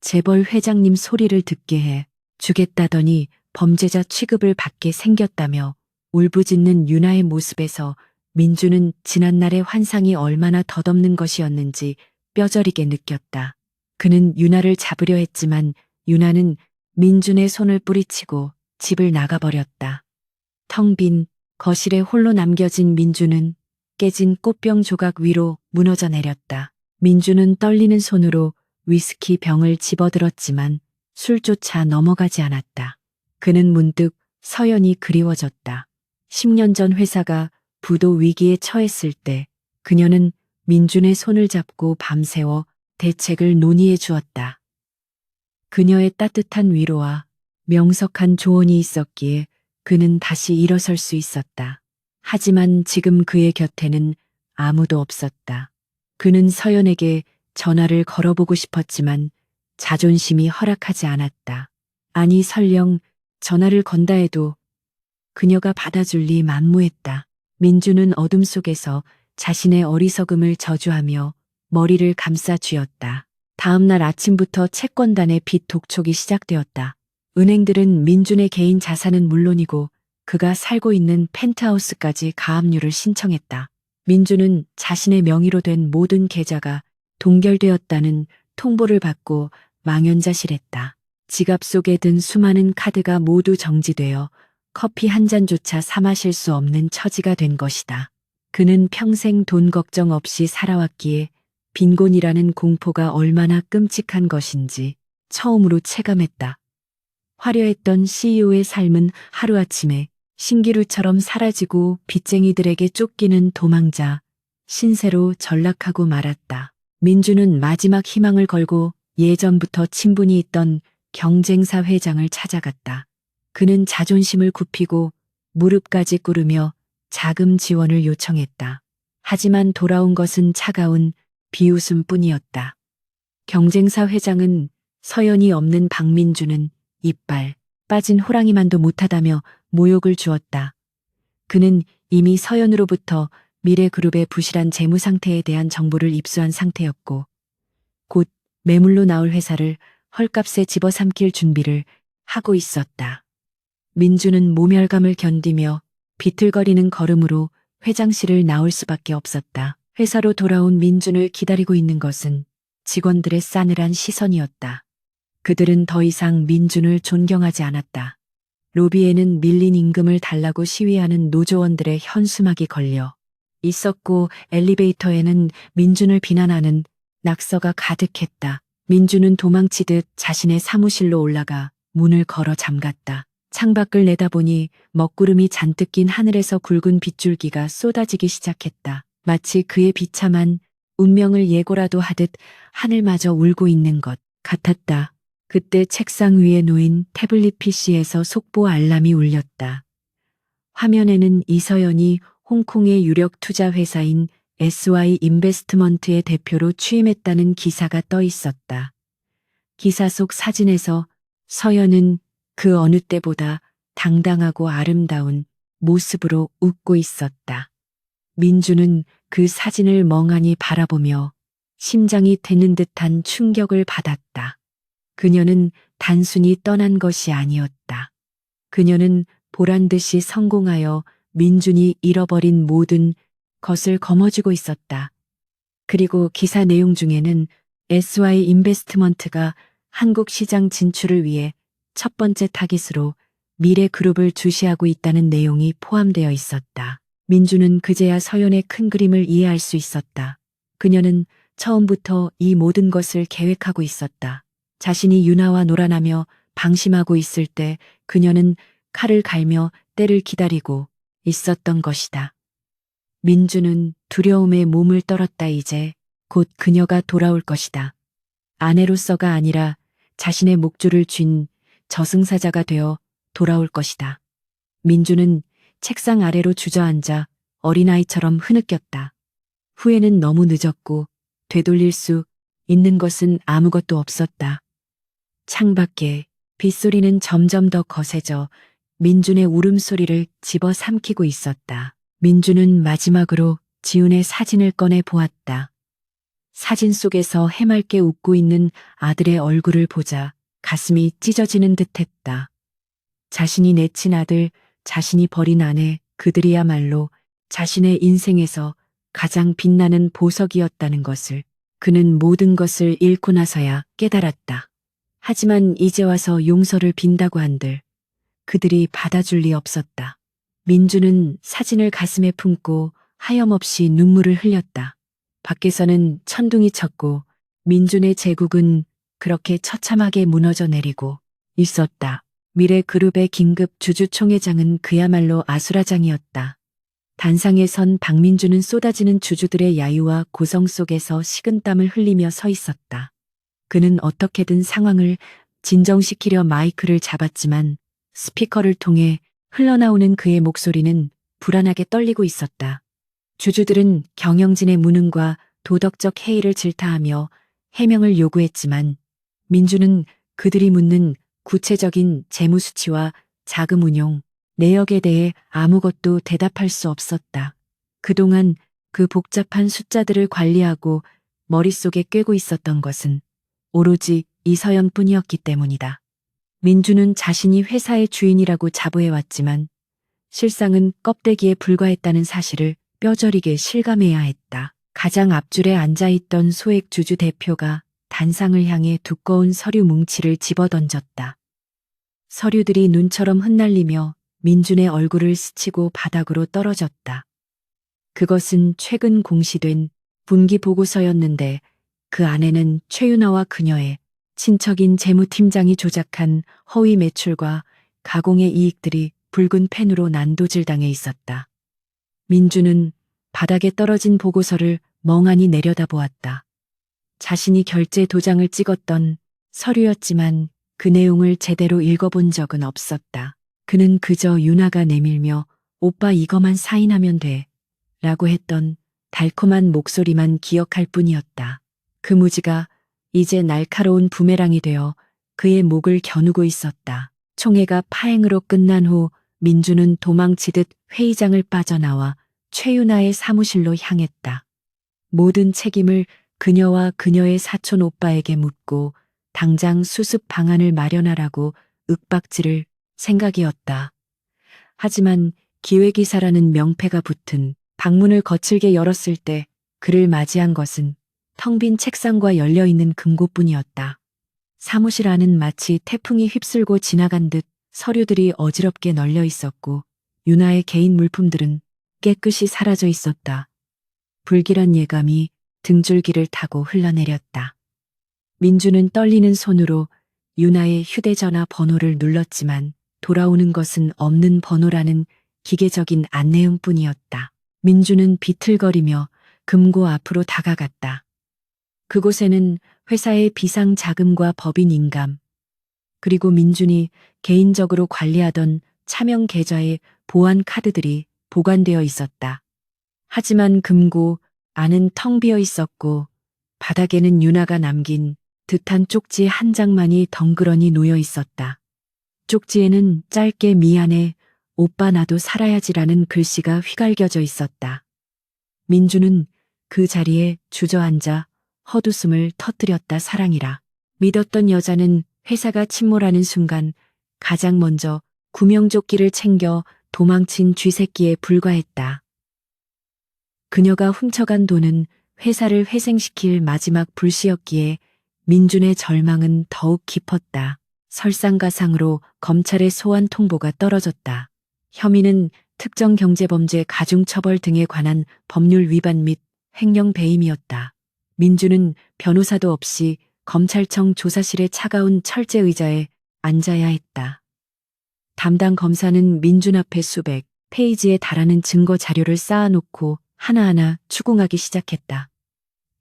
재벌 회장님 소리를 듣게 해 주겠다더니 범죄자 취급을 받게 생겼다며 울부짖는 유나의 모습에서 민주는 지난날의 환상이 얼마나 덧없는 것이었는지 뼈저리게 느꼈다. 그는 유나를 잡으려 했지만 유나는 민준의 손을 뿌리치고 집을 나가버렸다. 텅 빈 거실에 홀로 남겨진 민주는 깨진 꽃병 조각 위로 무너져 내렸다. 민주는 떨리는 손으로 위스키 병을 집어들었지만 술조차 넘어가지 않았다. 그는 문득 서연이 그리워졌다. 10년 전 회사가 부도 위기에 처했을 때 그녀는 민준의 손을 잡고 밤새워 대책을 논의해 주었다. 그녀의 따뜻한 위로와 명석한 조언이 있었기에 그는 다시 일어설 수 있었다. 하지만 지금 그의 곁에는 아무도 없었다. 그는 서연에게 전화를 걸어보고 싶었지만 자존심이 허락하지 않았다. 아니 설령 전화를 건다 해도 그녀가 받아줄 리 만무했다. 민주는 어둠 속에서 자신의 어리석음을 저주하며 머리를 감싸 쥐었다. 다음 날 아침부터 채권단의 빚 독촉이 시작되었다. 은행들은 민준의 개인 자산은 물론이고 그가 살고 있는 펜트하우스까지 가압류를 신청했다. 민준은 자신의 명의로 된 모든 계좌가 동결되었다는 통보를 받고 망연자실했다. 지갑 속에 든 수많은 카드가 모두 정지되어 커피 한 잔조차 사 마실 수 없는 처지가 된 것이다. 그는 평생 돈 걱정 없이 살아왔기에 빈곤이라는 공포가 얼마나 끔찍한 것인지 처음으로 체감했다. 화려했던 CEO의 삶은 하루아침에 신기루처럼 사라지고 빚쟁이들에게 쫓기는 도망자, 신세로 전락하고 말았다. 민주는 마지막 희망을 걸고 예전부터 친분이 있던 경쟁사 회장을 찾아갔다. 그는 자존심을 굽히고 무릎까지 꿇으며 자금 지원을 요청했다. 하지만 돌아온 것은 차가운 비웃음뿐이었다. 경쟁사 회장은 서연이 없는 박민주는 이빨 빠진 호랑이만도 못하다며 모욕을 주었다. 그는 이미 서연으로부터 미래그룹의 부실한 재무 상태에 대한 정보를 입수한 상태였고 곧 매물로 나올 회사를 헐값에 집어삼킬 준비를 하고 있었다. 민주는 모멸감을 견디며 비틀거리는 걸음으로 회장실을 나올 수밖에 없었다. 회사로 돌아온 민준을 기다리고 있는 것은 직원들의 싸늘한 시선이었다. 그들은 더 이상 민준을 존경하지 않았다. 로비에는 밀린 임금을 달라고 시위하는 노조원들의 현수막이 걸려 있었고 엘리베이터에는 민준을 비난하는 낙서가 가득했다. 민준은 도망치듯 자신의 사무실로 올라가 문을 걸어 잠갔다. 창밖을 내다보니 먹구름이 잔뜩 낀 하늘에서 굵은 빗줄기가 쏟아지기 시작했다. 마치 그의 비참한 운명을 예고라도 하듯 하늘마저 울고 있는 것 같았다. 그때 책상 위에 놓인 태블릿 PC에서 속보 알람이 울렸다. 화면에는 이서연이 홍콩의 유력 투자 회사인 SY 인베스트먼트의 대표로 취임했다는 기사가 떠 있었다. 기사 속 사진에서 서연은 그 어느 때보다 당당하고 아름다운 모습으로 웃고 있었다. 민주는 그 사진을 멍하니 바라보며 심장이 되는 듯한 충격을 받았다. 그녀는 단순히 떠난 것이 아니었다. 그녀는 보란 듯이 성공하여 민준이 잃어버린 모든 것을 거머쥐고 있었다. 그리고 기사 내용 중에는 SY 인베스트먼트가 한국 시장 진출을 위해 첫 번째 타깃으로 미래그룹을 주시하고 있다는 내용이 포함되어 있었다. 민주는 그제야 서연의 큰 그림을 이해할 수 있었다. 그녀는 처음부터 이 모든 것을 계획하고 있었다. 자신이 유나와 놀아나며 방심하고 있을 때 그녀는 칼을 갈며 때를 기다리고 있었던 것이다. 민주는 두려움에 몸을 떨었다. 이제 곧 그녀가 돌아올 것이다. 아내로서가 아니라 자신의 목줄을 쥔 저승사자가 되어 돌아올 것이다. 민주는 책상 아래로 주저앉아 어린아이처럼 흐느꼈다. 후회는 너무 늦었고 되돌릴 수 있는 것은 아무것도 없었다. 창밖에 빗소리는 점점 더 거세져 민준의 울음소리를 집어삼키고 있었다. 민준은 마지막으로 지훈의 사진을 꺼내 보았다. 사진 속에서 해맑게 웃고 있는 아들의 얼굴을 보자 가슴이 찢어지는 듯했다. 자신이 내친 아들, 자신이 버린 아내, 그들이야말로 자신의 인생에서 가장 빛나는 보석이었다는 것을 그는 모든 것을 잃고 나서야 깨달았다. 하지만 이제 와서 용서를 빈다고 한들 그들이 받아줄 리 없었다. 민주는 사진을 가슴에 품고 하염없이 눈물을 흘렸다. 밖에서는 천둥이 쳤고 민준의 제국은 그렇게 처참하게 무너져 내리고 있었다. 미래그룹의 긴급 주주총회장은 그야말로 아수라장이었다. 단상에 선 박민주는 쏟아지는 주주들의 야유와 고성 속에서 식은땀을 흘리며 서 있었다. 그는 어떻게든 상황을 진정시키려 마이크를 잡았지만 스피커를 통해 흘러나오는 그의 목소리는 불안하게 떨리고 있었다. 주주들은 경영진의 무능과 도덕적 해이를 질타하며 해명을 요구했지만 민주는 그들이 묻는 구체적인 재무 수치와 자금 운용, 내역에 대해 아무것도 대답할 수 없었다. 그동안 그 복잡한 숫자들을 관리하고 머릿속에 꿰고 있었던 것은 오로지 이서연뿐이었기 때문이다. 민주는 자신이 회사의 주인이라고 자부해왔지만 실상은 껍데기에 불과했다는 사실을 뼈저리게 실감해야 했다. 가장 앞줄에 앉아있던 소액주주 대표가 단상을 향해 두꺼운 서류 뭉치를 집어던졌다. 서류들이 눈처럼 흩날리며 민준의 얼굴을 스치고 바닥으로 떨어졌다. 그것은 최근 공시된 분기 보고서였는데 그 안에는 최윤아와 그녀의 친척인 재무팀장이 조작한 허위 매출과 가공의 이익들이 붉은 펜으로 난도질당해 있었다. 민주는 바닥에 떨어진 보고서를 멍하니 내려다보았다. 자신이 결제 도장을 찍었던 서류였지만 그 내용을 제대로 읽어본 적은 없었다. 그는 그저 윤아가 내밀며 오빠 이거만 사인하면 돼 라고 했던 달콤한 목소리만 기억할 뿐이었다. 그 무지가 이제 날카로운 부메랑이 되어 그의 목을 겨누고 있었다. 총회가 파행으로 끝난 후 민주는 도망치듯 회의장을 빠져나와 최윤아의 사무실로 향했다. 모든 책임을 그녀와 그녀의 사촌 오빠에게 묻고 당장 수습 방안을 마련하라고 윽박지를 생각이었다. 하지만 기획이사라는 명패가 붙은 방문을 거칠게 열었을 때 그를 맞이한 것은 텅 빈 책상과 열려있는 금고뿐이었다. 사무실 안은 마치 태풍이 휩쓸고 지나간 듯 서류들이 어지럽게 널려 있었고 윤아의 개인 물품들은 깨끗이 사라져 있었다. 불길한 예감이 등줄기를 타고 흘러내렸다. 민주는 떨리는 손으로 윤아의 휴대전화 번호를 눌렀지만 돌아오는 것은 없는 번호라는 기계적인 안내음뿐이었다. 민주는 비틀거리며 금고 앞으로 다가갔다. 그곳에는 회사의 비상 자금과 법인 인감, 그리고 민준이 개인적으로 관리하던 차명 계좌의 보안 카드들이 보관되어 있었다. 하지만 금고 안은 텅 비어 있었고 바닥에는 윤아가 남긴 듯한 쪽지 한 장만이 덩그러니 놓여 있었다. 쪽지에는 짧게 미안해, 오빠 나도 살아야지라는 글씨가 휘갈겨져 있었다. 민주는 그 자리에 주저앉아 헛웃음을 터뜨렸다. 사랑이라 믿었던 여자는 회사가 침몰하는 순간 가장 먼저 구명조끼를 챙겨 도망친 쥐새끼에 불과했다. 그녀가 훔쳐간 돈은 회사를 회생시킬 마지막 불씨였기에 민준의 절망은 더욱 깊었다. 설상가상으로 검찰의 소환 통보가 떨어졌다. 혐의는 특정 경제범죄 가중처벌 등에 관한 법률 위반 및 횡령 배임이었다. 민주는 변호사도 없이 검찰청 조사실의 차가운 철제 의자에 앉아야 했다. 담당 검사는 민준 앞에 수백 페이지에 달하는 증거 자료를 쌓아놓고 하나하나 추궁하기 시작했다.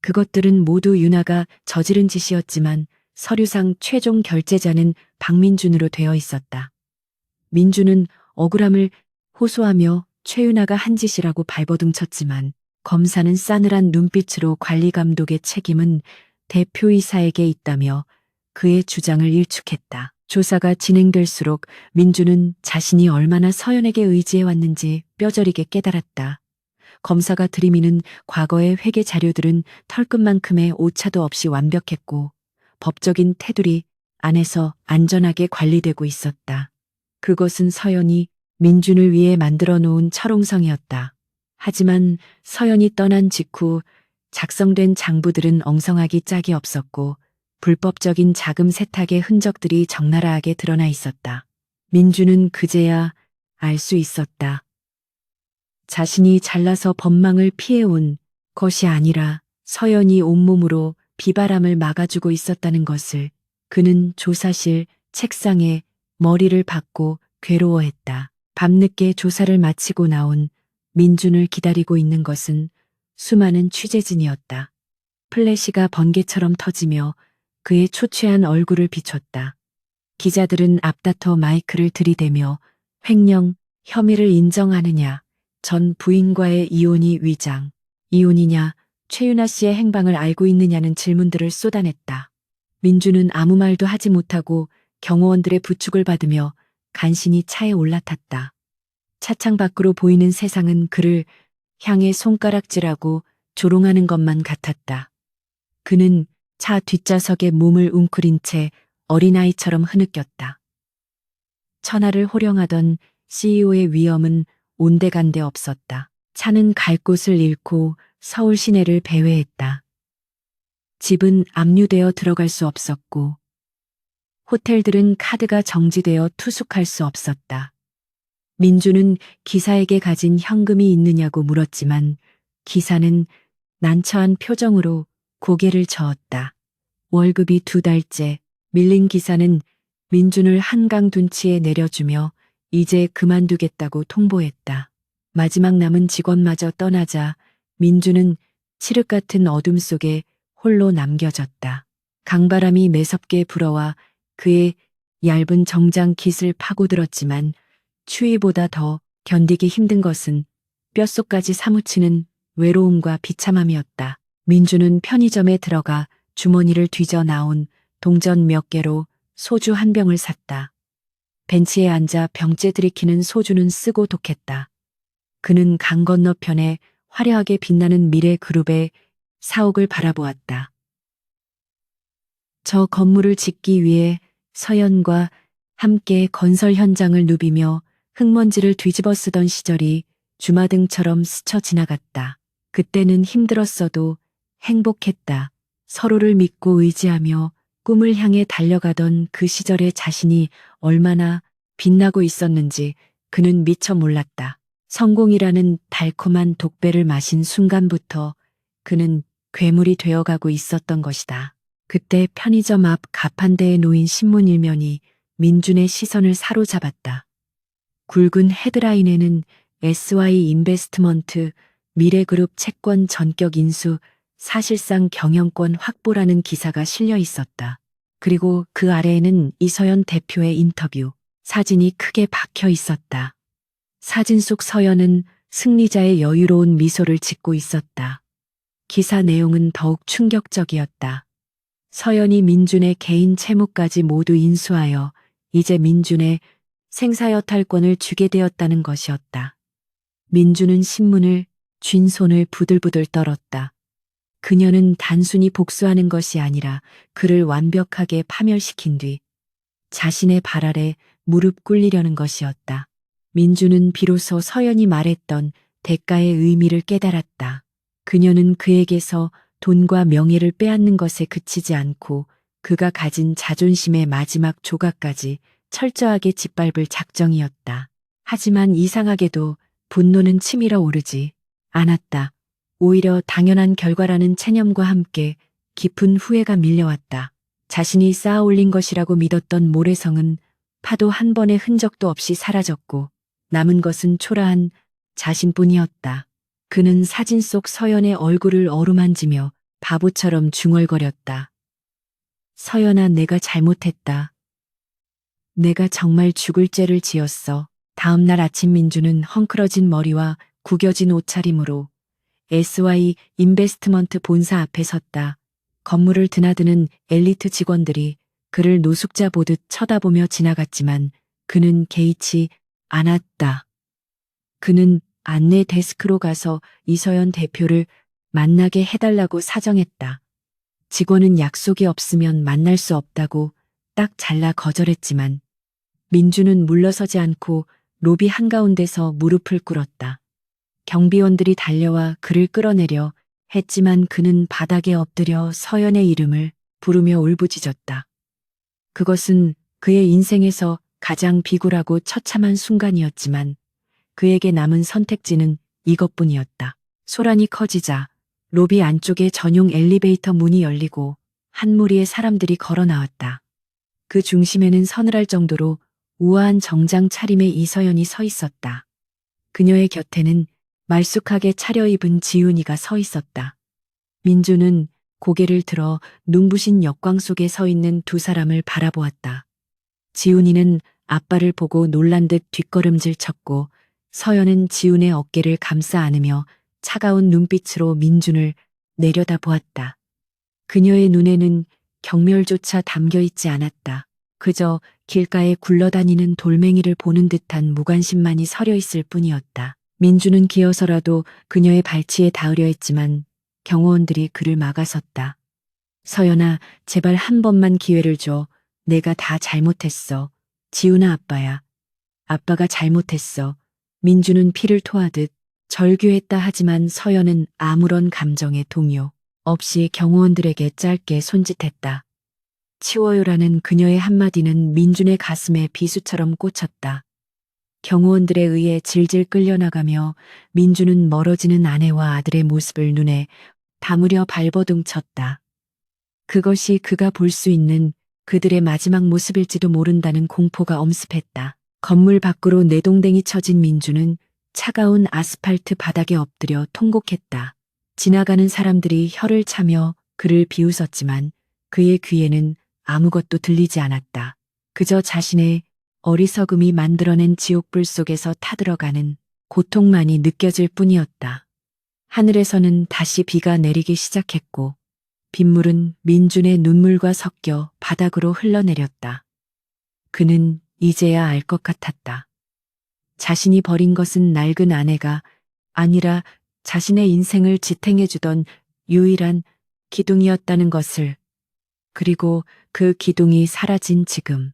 그것들은 모두 윤아가 저지른 짓이었지만 서류상 최종 결재자는 박민준으로 되어 있었다. 민준은 억울함을 호소하며 최윤아가 한 짓이라고 발버둥쳤지만 검사는 싸늘한 눈빛으로 관리 감독의 책임은 대표이사에게 있다며 그의 주장을 일축했다. 조사가 진행될수록 민주는 자신이 얼마나 서연에게 의지해왔는지 뼈저리게 깨달았다. 검사가 들이미는 과거의 회계 자료들은 털끝만큼의 오차도 없이 완벽했고 법적인 테두리 안에서 안전하게 관리되고 있었다. 그것은 서연이 민준을 위해 만들어 놓은 철옹성이었다. 하지만 서연이 떠난 직후 작성된 장부들은 엉성하기 짝이 없었고 불법적인 자금 세탁의 흔적들이 적나라하게 드러나 있었다. 민준은 그제야 알 수 있었다. 자신이 잘나서 법망을 피해온 것이 아니라 서연이 온몸으로 비바람을 막아주고 있었다는 것을. 그는 조사실 책상에 머리를 박고 괴로워했다. 밤늦게 조사를 마치고 나온 민준을 기다리고 있는 것은 수많은 취재진이었다. 플래시가 번개처럼 터지며 그의 초췌한 얼굴을 비췄다. 기자들은 앞다퉈 마이크를 들이대며 횡령 혐의를 인정하느냐, 전 부인과의 이혼이 위장, 이혼이냐, 최윤아 씨의 행방을 알고 있느냐는 질문들을 쏟아냈다. 민주는 아무 말도 하지 못하고 경호원들의 부축을 받으며 간신히 차에 올라탔다. 차창 밖으로 보이는 세상은 그를 향해 손가락질하고 조롱하는 것만 같았다. 그는 차 뒷좌석에 몸을 웅크린 채 어린아이처럼 흐느꼈다. 천하를 호령하던 CEO의 위엄은 온데간데 없었다. 차는 갈 곳을 잃고 서울 시내를 배회했다. 집은 압류되어 들어갈 수 없었고 호텔들은 카드가 정지되어 투숙할 수 없었다. 민주는 기사에게 가진 현금이 있느냐고 물었지만 기사는 난처한 표정으로 고개를 저었다. 월급이 2달째 밀린 기사는 민준을 한강 둔치에 내려주며 이제 그만두겠다고 통보했다. 마지막 남은 직원마저 떠나자 민준은 칠흑 같은 어둠 속에 홀로 남겨졌다. 강바람이 매섭게 불어와 그의 얇은 정장 깃을 파고들었지만 추위보다 더 견디기 힘든 것은 뼛속까지 사무치는 외로움과 비참함이었다. 민주는 편의점에 들어가 주머니를 뒤져 나온 동전 몇 개로 소주 한 병을 샀다. 벤치에 앉아 병째 들이키는 소주는 쓰고 독했다. 그는 강 건너편에 화려하게 빛나는 미래 그룹의 사옥을 바라보았다. 저 건물을 짓기 위해 서연과 함께 건설 현장을 누비며 흙먼지를 뒤집어 쓰던 시절이 주마등처럼 스쳐 지나갔다. 그때는 힘들었어도 행복했다. 서로를 믿고 의지하며 꿈을 향해 달려가던 그 시절의 자신이 얼마나 빛나고 있었는지 그는 미처 몰랐다. 성공이라는 달콤한 독배를 마신 순간부터 그는 괴물이 되어가고 있었던 것이다. 그때 편의점 앞 가판대에 놓인 신문 일면이 민준의 시선을 사로잡았다. 굵은 헤드라인에는 SY 인베스트먼트 미래그룹 채권 전격 인수 사실상 경영권 확보라는 기사가 실려 있었다. 그리고 그 아래에는 이서연 대표의 인터뷰 사진이 크게 박혀 있었다. 사진 속 서연은 승리자의 여유로운 미소를 짓고 있었다. 기사 내용은 더욱 충격적이었다. 서연이 민준의 개인 채무까지 모두 인수하여 이제 민준의 생사여탈권을 주게 되었다는 것이었다. 민준은 신문을 쥔 손을 부들부들 떨었다. 그녀는 단순히 복수하는 것이 아니라 그를 완벽하게 파멸시킨 뒤 자신의 발 아래 무릎 꿇리려는 것이었다. 민준은 비로소 서연이 말했던 대가의 의미를 깨달았다. 그녀는 그에게서 돈과 명예를 빼앗는 것에 그치지 않고 그가 가진 자존심의 마지막 조각까지 철저하게 짓밟을 작정이었다. 하지만 이상하게도 분노는 치밀어 오르지 않았다. 오히려 당연한 결과라는 체념과 함께 깊은 후회가 밀려왔다. 자신이 쌓아 올린 것이라고 믿었던 모래성은 파도 한 번의 흔적도 없이 사라졌고 남은 것은 초라한 자신뿐이었다. 그는 사진 속 서연의 얼굴을 어루만지며 바보처럼 중얼거렸다. 서연아, 내가 잘못했다. 내가 정말 죽을 죄를 지었어. 다음 날 아침 민주는 헝클어진 머리와 구겨진 옷차림으로 SY 인베스트먼트 본사 앞에 섰다. 건물을 드나드는 엘리트 직원들이 그를 노숙자 보듯 쳐다보며 지나갔지만 그는 개의치 않았다. 그는 안내 데스크로 가서 이서연 대표를 만나게 해달라고 사정했다. 직원은 약속이 없으면 만날 수 없다고 딱 잘라 거절했지만 민주는 물러서지 않고 로비 한가운데서 무릎을 꿇었다. 경비원들이 달려와 그를 끌어내려 했지만 그는 바닥에 엎드려 서연의 이름을 부르며 울부짖었다. 그것은 그의 인생에서 가장 비굴하고 처참한 순간이었지만 그에게 남은 선택지는 이것뿐이었다. 소란이 커지자 로비 안쪽에 전용 엘리베이터 문이 열리고 한 무리의 사람들이 걸어 나왔다. 그 중심에는 서늘할 정도로 우아한 정장 차림의 이서연이 서 있었다. 그녀의 곁에는 말쑥하게 차려입은 지훈이가 서 있었다. 민주는 고개를 들어 눈부신 역광 속에 서 있는 두 사람을 바라보았다. 지훈이는 아빠를 보고 놀란 듯 뒷걸음질 쳤고 서연은 지훈의 어깨를 감싸 안으며 차가운 눈빛으로 민준을 내려다보았다. 그녀의 눈에는 경멸조차 담겨 있지 않았다. 그저 길가에 굴러다니는 돌멩이를 보는 듯한 무관심만이 서려 있을 뿐이었다. 민주는 기어서라도 그녀의 발치에 닿으려 했지만 경호원들이 그를 막아섰다. 서연아, 제발 한 번만 기회를 줘. 내가 다 잘못했어. 지훈아, 아빠야. 아빠가 잘못했어. 민주는 피를 토하듯 절규했다. 하지만 서연은 아무런 감정의 동요 없이 경호원들에게 짧게 손짓했다. 치워요라는 그녀의 한마디는 민준의 가슴에 비수처럼 꽂혔다. 경호원들에 의해 질질 끌려나가며 민준은 멀어지는 아내와 아들의 모습을 눈에 담으려 발버둥 쳤다. 그것이 그가 볼 수 있는 그들의 마지막 모습일지도 모른다는 공포가 엄습했다. 건물 밖으로 내동댕이 쳐진 민주는 차가운 아스팔트 바닥에 엎드려 통곡했다. 지나가는 사람들이 혀를 차며 그를 비웃었지만 그의 귀에는 아무것도 들리지 않았다. 그저 자신의 어리석음이 만들어낸 지옥불 속에서 타들어가는 고통만이 느껴질 뿐이었다. 하늘에서는 다시 비가 내리기 시작했고 빗물은 민준의 눈물과 섞여 바닥으로 흘러내렸다. 그는 이제야 알 것 같았다. 자신이 버린 것은 낡은 아내가 아니라 자신의 인생을 지탱해주던 유일한 기둥이었다는 것을, 그리고 그 기둥이 사라진 지금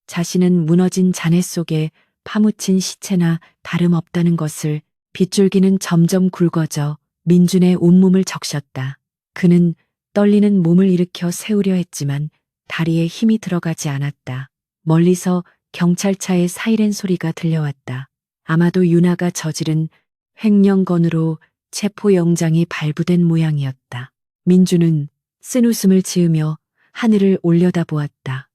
자신은 무너진 잔해 속에 파묻힌 시체나 다름없다는 것을. 빗줄기는 점점 굵어져 민준의 온몸을 적셨다. 그는 떨리는 몸을 일으켜 세우려 했지만 다리에 힘이 들어가지 않았다. 멀리서 경찰차의 사이렌 소리가 들려왔다. 아마도 윤아가 저지른 횡령건으로 체포영장이 발부된 모양이었다. 민주는 쓴 웃음을 지으며 하늘을 올려다보았다.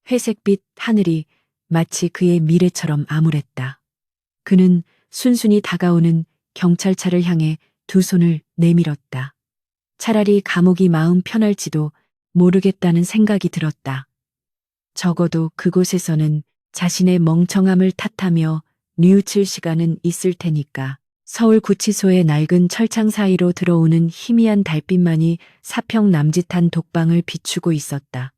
회색빛 하늘이 마치 그의 미래처럼 암울했다. 그는 순순히 다가오는 경찰차를 향해 두 손을 내밀었다. 차라리 감옥이 마음 편할지도 모르겠다는 생각이 들었다. 적어도 그곳에서는 자신의 멍청함을 탓하며 뉘우칠 시간은 있을 테니까. 서울 구치소의 낡은 철창 사이로 들어오는 희미한 달빛만이 사평 남짓한 독방을 비추고 있었다.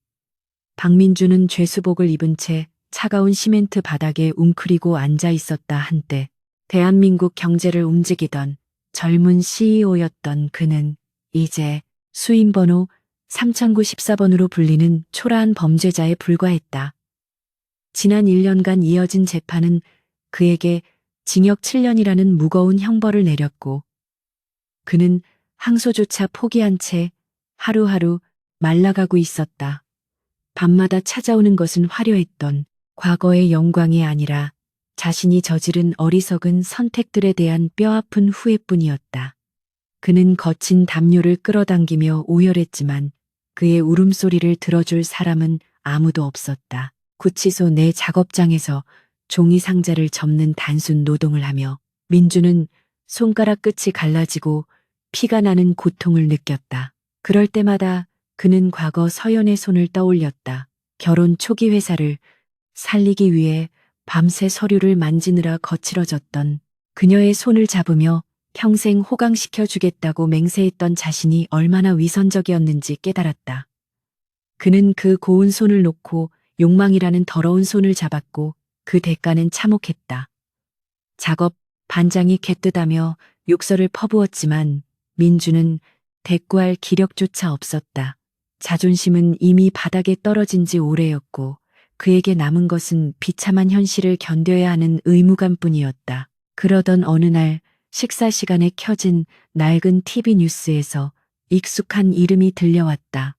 박민주는 죄수복을 입은 채 차가운 시멘트 바닥에 웅크리고 앉아 있었다 한때. 대한민국 경제를 움직이던 젊은 CEO였던 그는 이제 수임번호 3094번으로 불리는 초라한 범죄자에 불과했다. 지난 1년간 이어진 재판은 그에게 징역 7년이라는 무거운 형벌을 내렸고 그는 항소조차 포기한 채 하루하루 말라가고 있었다. 밤마다 찾아오는 것은 화려했던 과거의 영광이 아니라 자신이 저지른 어리석은 선택들에 대한 뼈아픈 후회뿐이었다. 그는 거친 담요를 끌어당기며 오열했지만 그의 울음소리를 들어줄 사람은 아무도 없었다. 구치소 내 작업장에서 종이 상자를 접는 단순 노동을 하며 민주는 손가락 끝이 갈라지고 피가 나는 고통을 느꼈다. 그럴 때마다 그는 과거 서연의 손을 떠올렸다. 결혼 초기 회사를 살리기 위해 밤새 서류를 만지느라 거칠어졌던 그녀의 손을 잡으며 평생 호강시켜 주겠다고 맹세했던 자신이 얼마나 위선적이었는지 깨달았다. 그는 그 고운 손을 놓고 욕망이라는 더러운 손을 잡았고 그 대가는 참혹했다. 작업 반장이 개뜨다며 욕설을 퍼부었지만 민주는 대꾸할 기력조차 없었다. 자존심은 이미 바닥에 떨어진 지 오래였고 그에게 남은 것은 비참한 현실을 견뎌야 하는 의무감뿐이었다. 그러던 어느 날 식사 시간에 켜진 낡은 TV 뉴스에서 익숙한 이름이 들려왔다.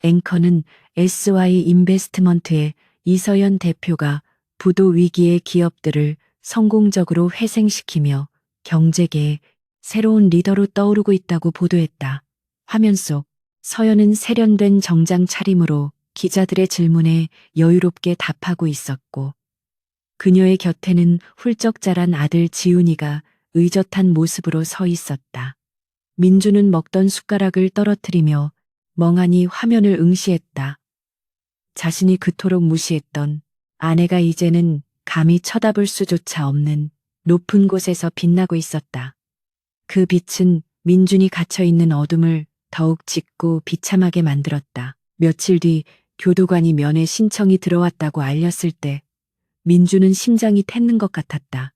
앵커는 SY 인베스트먼트의 이서연 대표가 부도 위기의 기업들을 성공적으로 회생시키며 경제계의 새로운 리더로 떠오르고 있다고 보도했다. 화면 속 서연은 세련된 정장 차림으로 기자들의 질문에 여유롭게 답하고 있었고 그녀의 곁에는 훌쩍 자란 아들 지훈이가 의젓한 모습으로 서 있었다. 민주는 먹던 숟가락을 떨어뜨리며 멍하니 화면을 응시했다. 자신이 그토록 무시했던 아내가 이제는 감히 쳐다볼 수조차 없는 높은 곳에서 빛나고 있었다. 그 빛은 민준이 갇혀있는 어둠을 더욱 짙고 비참하게 만들었다. 며칠 뒤 교도관이 면회 신청이 들어왔다고 알렸을 때 민주는 심장이 텄는 것 같았다.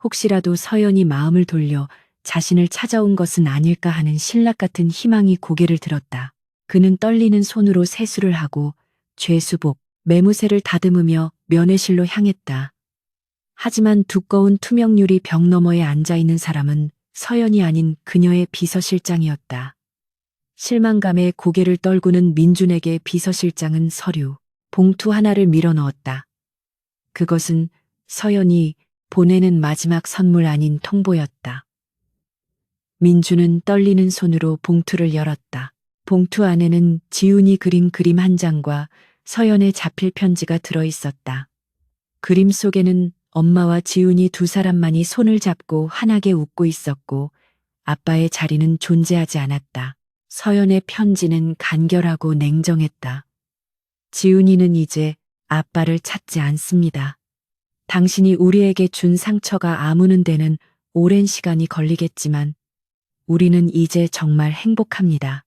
혹시라도 서연이 마음을 돌려 자신을 찾아온 것은 아닐까 하는 신락 같은 희망이 고개를 들었다. 그는 떨리는 손으로 세수를 하고 죄수복, 매무새를 다듬으며 면회실로 향했다. 하지만 두꺼운 투명 유리 벽 너머에 앉아있는 사람은 서연이 아닌 그녀의 비서실장이었다. 실망감에 고개를 떨구는 민준에게 비서실장은 서류, 봉투 하나를 밀어넣었다. 그것은 서연이 보내는 마지막 선물 아닌 통보였다. 민준은 떨리는 손으로 봉투를 열었다. 봉투 안에는 지훈이 그린 그림 한 장과 서연의 자필 편지가 들어있었다. 그림 속에는 엄마와 지훈이 두 사람만이 손을 잡고 환하게 웃고 있었고 아빠의 자리는 존재하지 않았다. 서연의 편지는 간결하고 냉정했다. 지훈이는 이제 아빠를 찾지 않습니다. 당신이 우리에게 준 상처가 아무는 데는 오랜 시간이 걸리겠지만 우리는 이제 정말 행복합니다.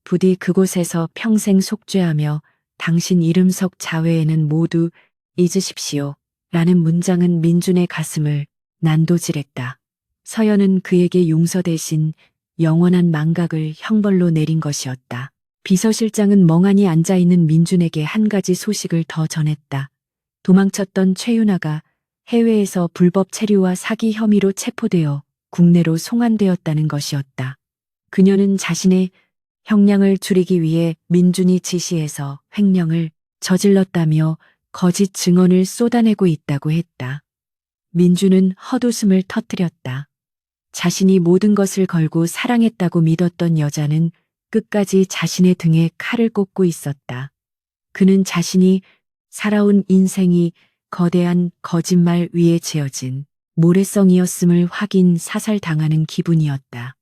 부디 그곳에서 평생 속죄하며 당신 이름 속 자회에는 모두 잊으십시오. 라는 문장은 민준의 가슴을 난도질했다. 서연은 그에게 용서 대신 영원한 망각을 형벌로 내린 것이었다. 비서실장은 멍하니 앉아있는 민준에게 한 가지 소식을 더 전했다. 도망쳤던 최윤아가 해외에서 불법 체류와 사기 혐의로 체포되어 국내로 송환되었다는 것이었다. 그녀는 자신의 형량을 줄이기 위해 민준이 지시해서 횡령을 저질렀다며 거짓 증언을 쏟아내고 있다고 했다. 민준은 헛웃음을 터뜨렸다. 자신이 모든 것을 걸고 사랑했다고 믿었던 여자는 끝까지 자신의 등에 칼을 꽂고 있었다. 그는 자신이 살아온 인생이 거대한 거짓말 위에 재어진 모래성이었음을 확인 사살당하는 기분이었다.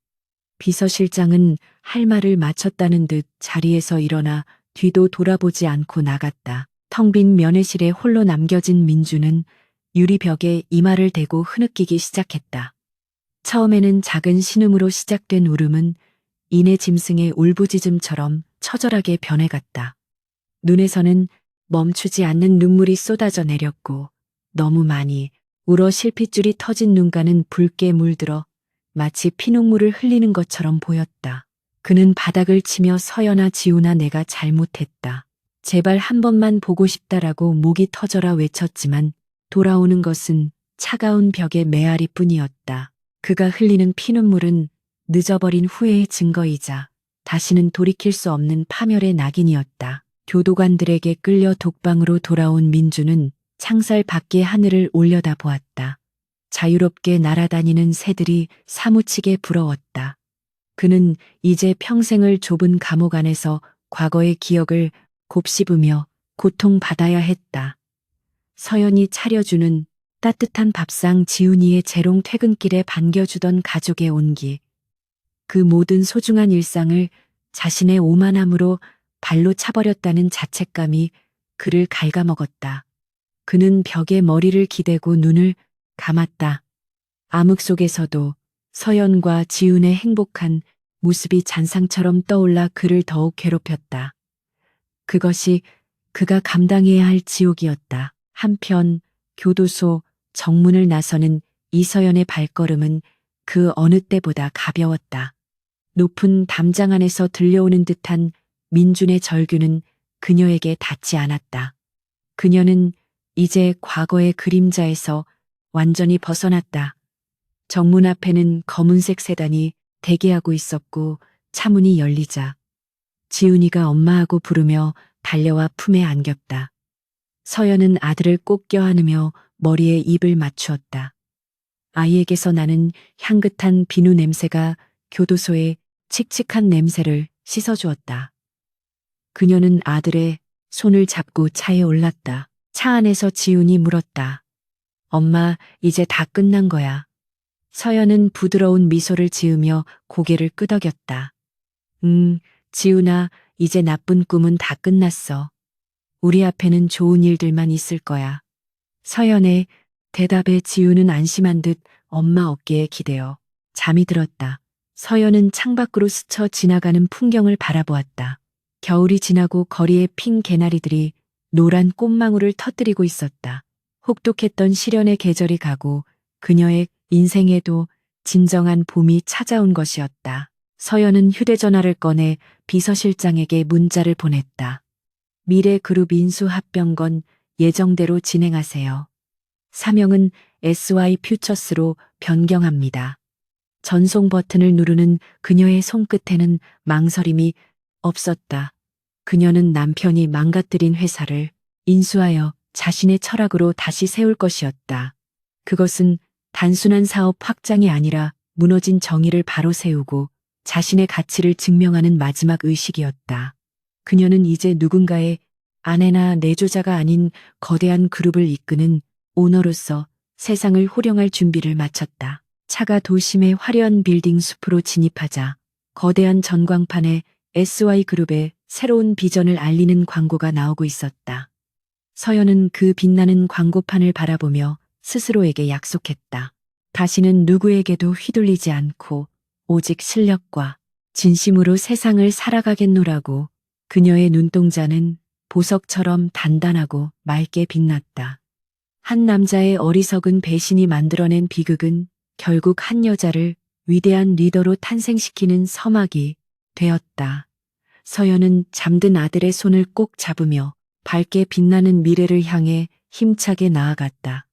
비서실장은 할 말을 마쳤다는 듯 자리에서 일어나 뒤도 돌아보지 않고 나갔다. 텅 빈 면회실에 홀로 남겨진 민주는 유리벽에 이마를 대고 흐느끼기 시작했다. 처음에는 작은 신음으로 시작된 울음은 이내 짐승의 울부짖음처럼 처절하게 변해갔다. 눈에서는 멈추지 않는 눈물이 쏟아져 내렸고 너무 많이 울어 실핏줄이 터진 눈가는 붉게 물들어 마치 피눈물을 흘리는 것처럼 보였다. 그는 바닥을 치며 서연아 지훈아 내가 잘못했다. 제발 한 번만 보고 싶다라고 목이 터져라 외쳤지만 돌아오는 것은 차가운 벽의 메아리뿐이었다. 그가 흘리는 피눈물은 늦어버린 후회의 증거이자 다시는 돌이킬 수 없는 파멸의 낙인이었다. 교도관들에게 끌려 독방으로 돌아온 민주는 창살 밖의 하늘을 올려다 보았다. 자유롭게 날아다니는 새들이 사무치게 부러웠다. 그는 이제 평생을 좁은 감옥 안에서 과거의 기억을 곱씹으며 고통받아야 했다. 서연이 차려주는 따뜻한 밥상, 지훈이의 재롱, 퇴근길에 반겨주던 가족의 온기. 그 모든 소중한 일상을 자신의 오만함으로 발로 차버렸다는 자책감이 그를 갉아먹었다. 그는 벽에 머리를 기대고 눈을 감았다. 암흑 속에서도 서연과 지훈의 행복한 모습이 잔상처럼 떠올라 그를 더욱 괴롭혔다. 그것이 그가 감당해야 할 지옥이었다. 한편 교도소 정문을 나서는 이서연의 발걸음은 그 어느 때보다 가벼웠다. 높은 담장 안에서 들려오는 듯한 민준의 절규는 그녀에게 닿지 않았다. 그녀는 이제 과거의 그림자에서 완전히 벗어났다. 정문 앞에는 검은색 세단이 대기하고 있었고 차문이 열리자 지훈이가 엄마하고 부르며 달려와 품에 안겼다. 서연은 아들을 꼭 껴안으며 머리에 입을 맞추었다. 아이에게서 나는 향긋한 비누 냄새가 교도소의 칙칙한 냄새를 씻어주었다. 그녀는 아들의 손을 잡고 차에 올랐다. 차 안에서 지훈이 물었다. 엄마, 이제 다 끝난 거야. 서연은 부드러운 미소를 지으며 고개를 끄덕였다. 지훈아, 이제 나쁜 꿈은 다 끝났어. 우리 앞에는 좋은 일들만 있을 거야. 서연의 대답에 지훈은 안심한 듯 엄마 어깨에 기대어 잠이 들었다. 서연은 창밖으로 스쳐 지나가는 풍경을 바라보았다. 겨울이 지나고 거리에 핀 개나리들이 노란 꽃망울을 터뜨리고 있었다. 혹독했던 시련의 계절이 가고 그녀의 인생에도 진정한 봄이 찾아온 것이었다. 서연은 휴대전화를 꺼내 비서실장에게 문자를 보냈다. 미래그룹 인수합병건 예정대로 진행하세요. 사명은 SY 퓨처스로 변경합니다. 전송 버튼을 누르는 그녀의 손끝에는 망설임이 없었다. 그녀는 남편이 망가뜨린 회사를 인수하여 자신의 철학으로 다시 세울 것이었다. 그것은 단순한 사업 확장이 아니라 무너진 정의를 바로 세우고 자신의 가치를 증명하는 마지막 의식이었다. 그녀는 이제 누군가의 아내나 내조자가 아닌 거대한 그룹을 이끄는 오너로서 세상을 호령할 준비를 마쳤다. 차가 도심의 화려한 빌딩 숲으로 진입하자 거대한 전광판에 SY그룹의 새로운 비전을 알리는 광고가 나오고 있었다. 서연은 그 빛나는 광고판을 바라보며 스스로에게 약속했다. 다시는 누구에게도 휘둘리지 않고 오직 실력과 진심으로 세상을 살아가겠노라고. 그녀의 눈동자는 보석처럼 단단하고 맑게 빛났다. 한 남자의 어리석은 배신이 만들어낸 비극은 결국 한 여자를 위대한 리더로 탄생시키는 서막이 되었다. 서연은 잠든 아들의 손을 꼭 잡으며 밝게 빛나는 미래를 향해 힘차게 나아갔다.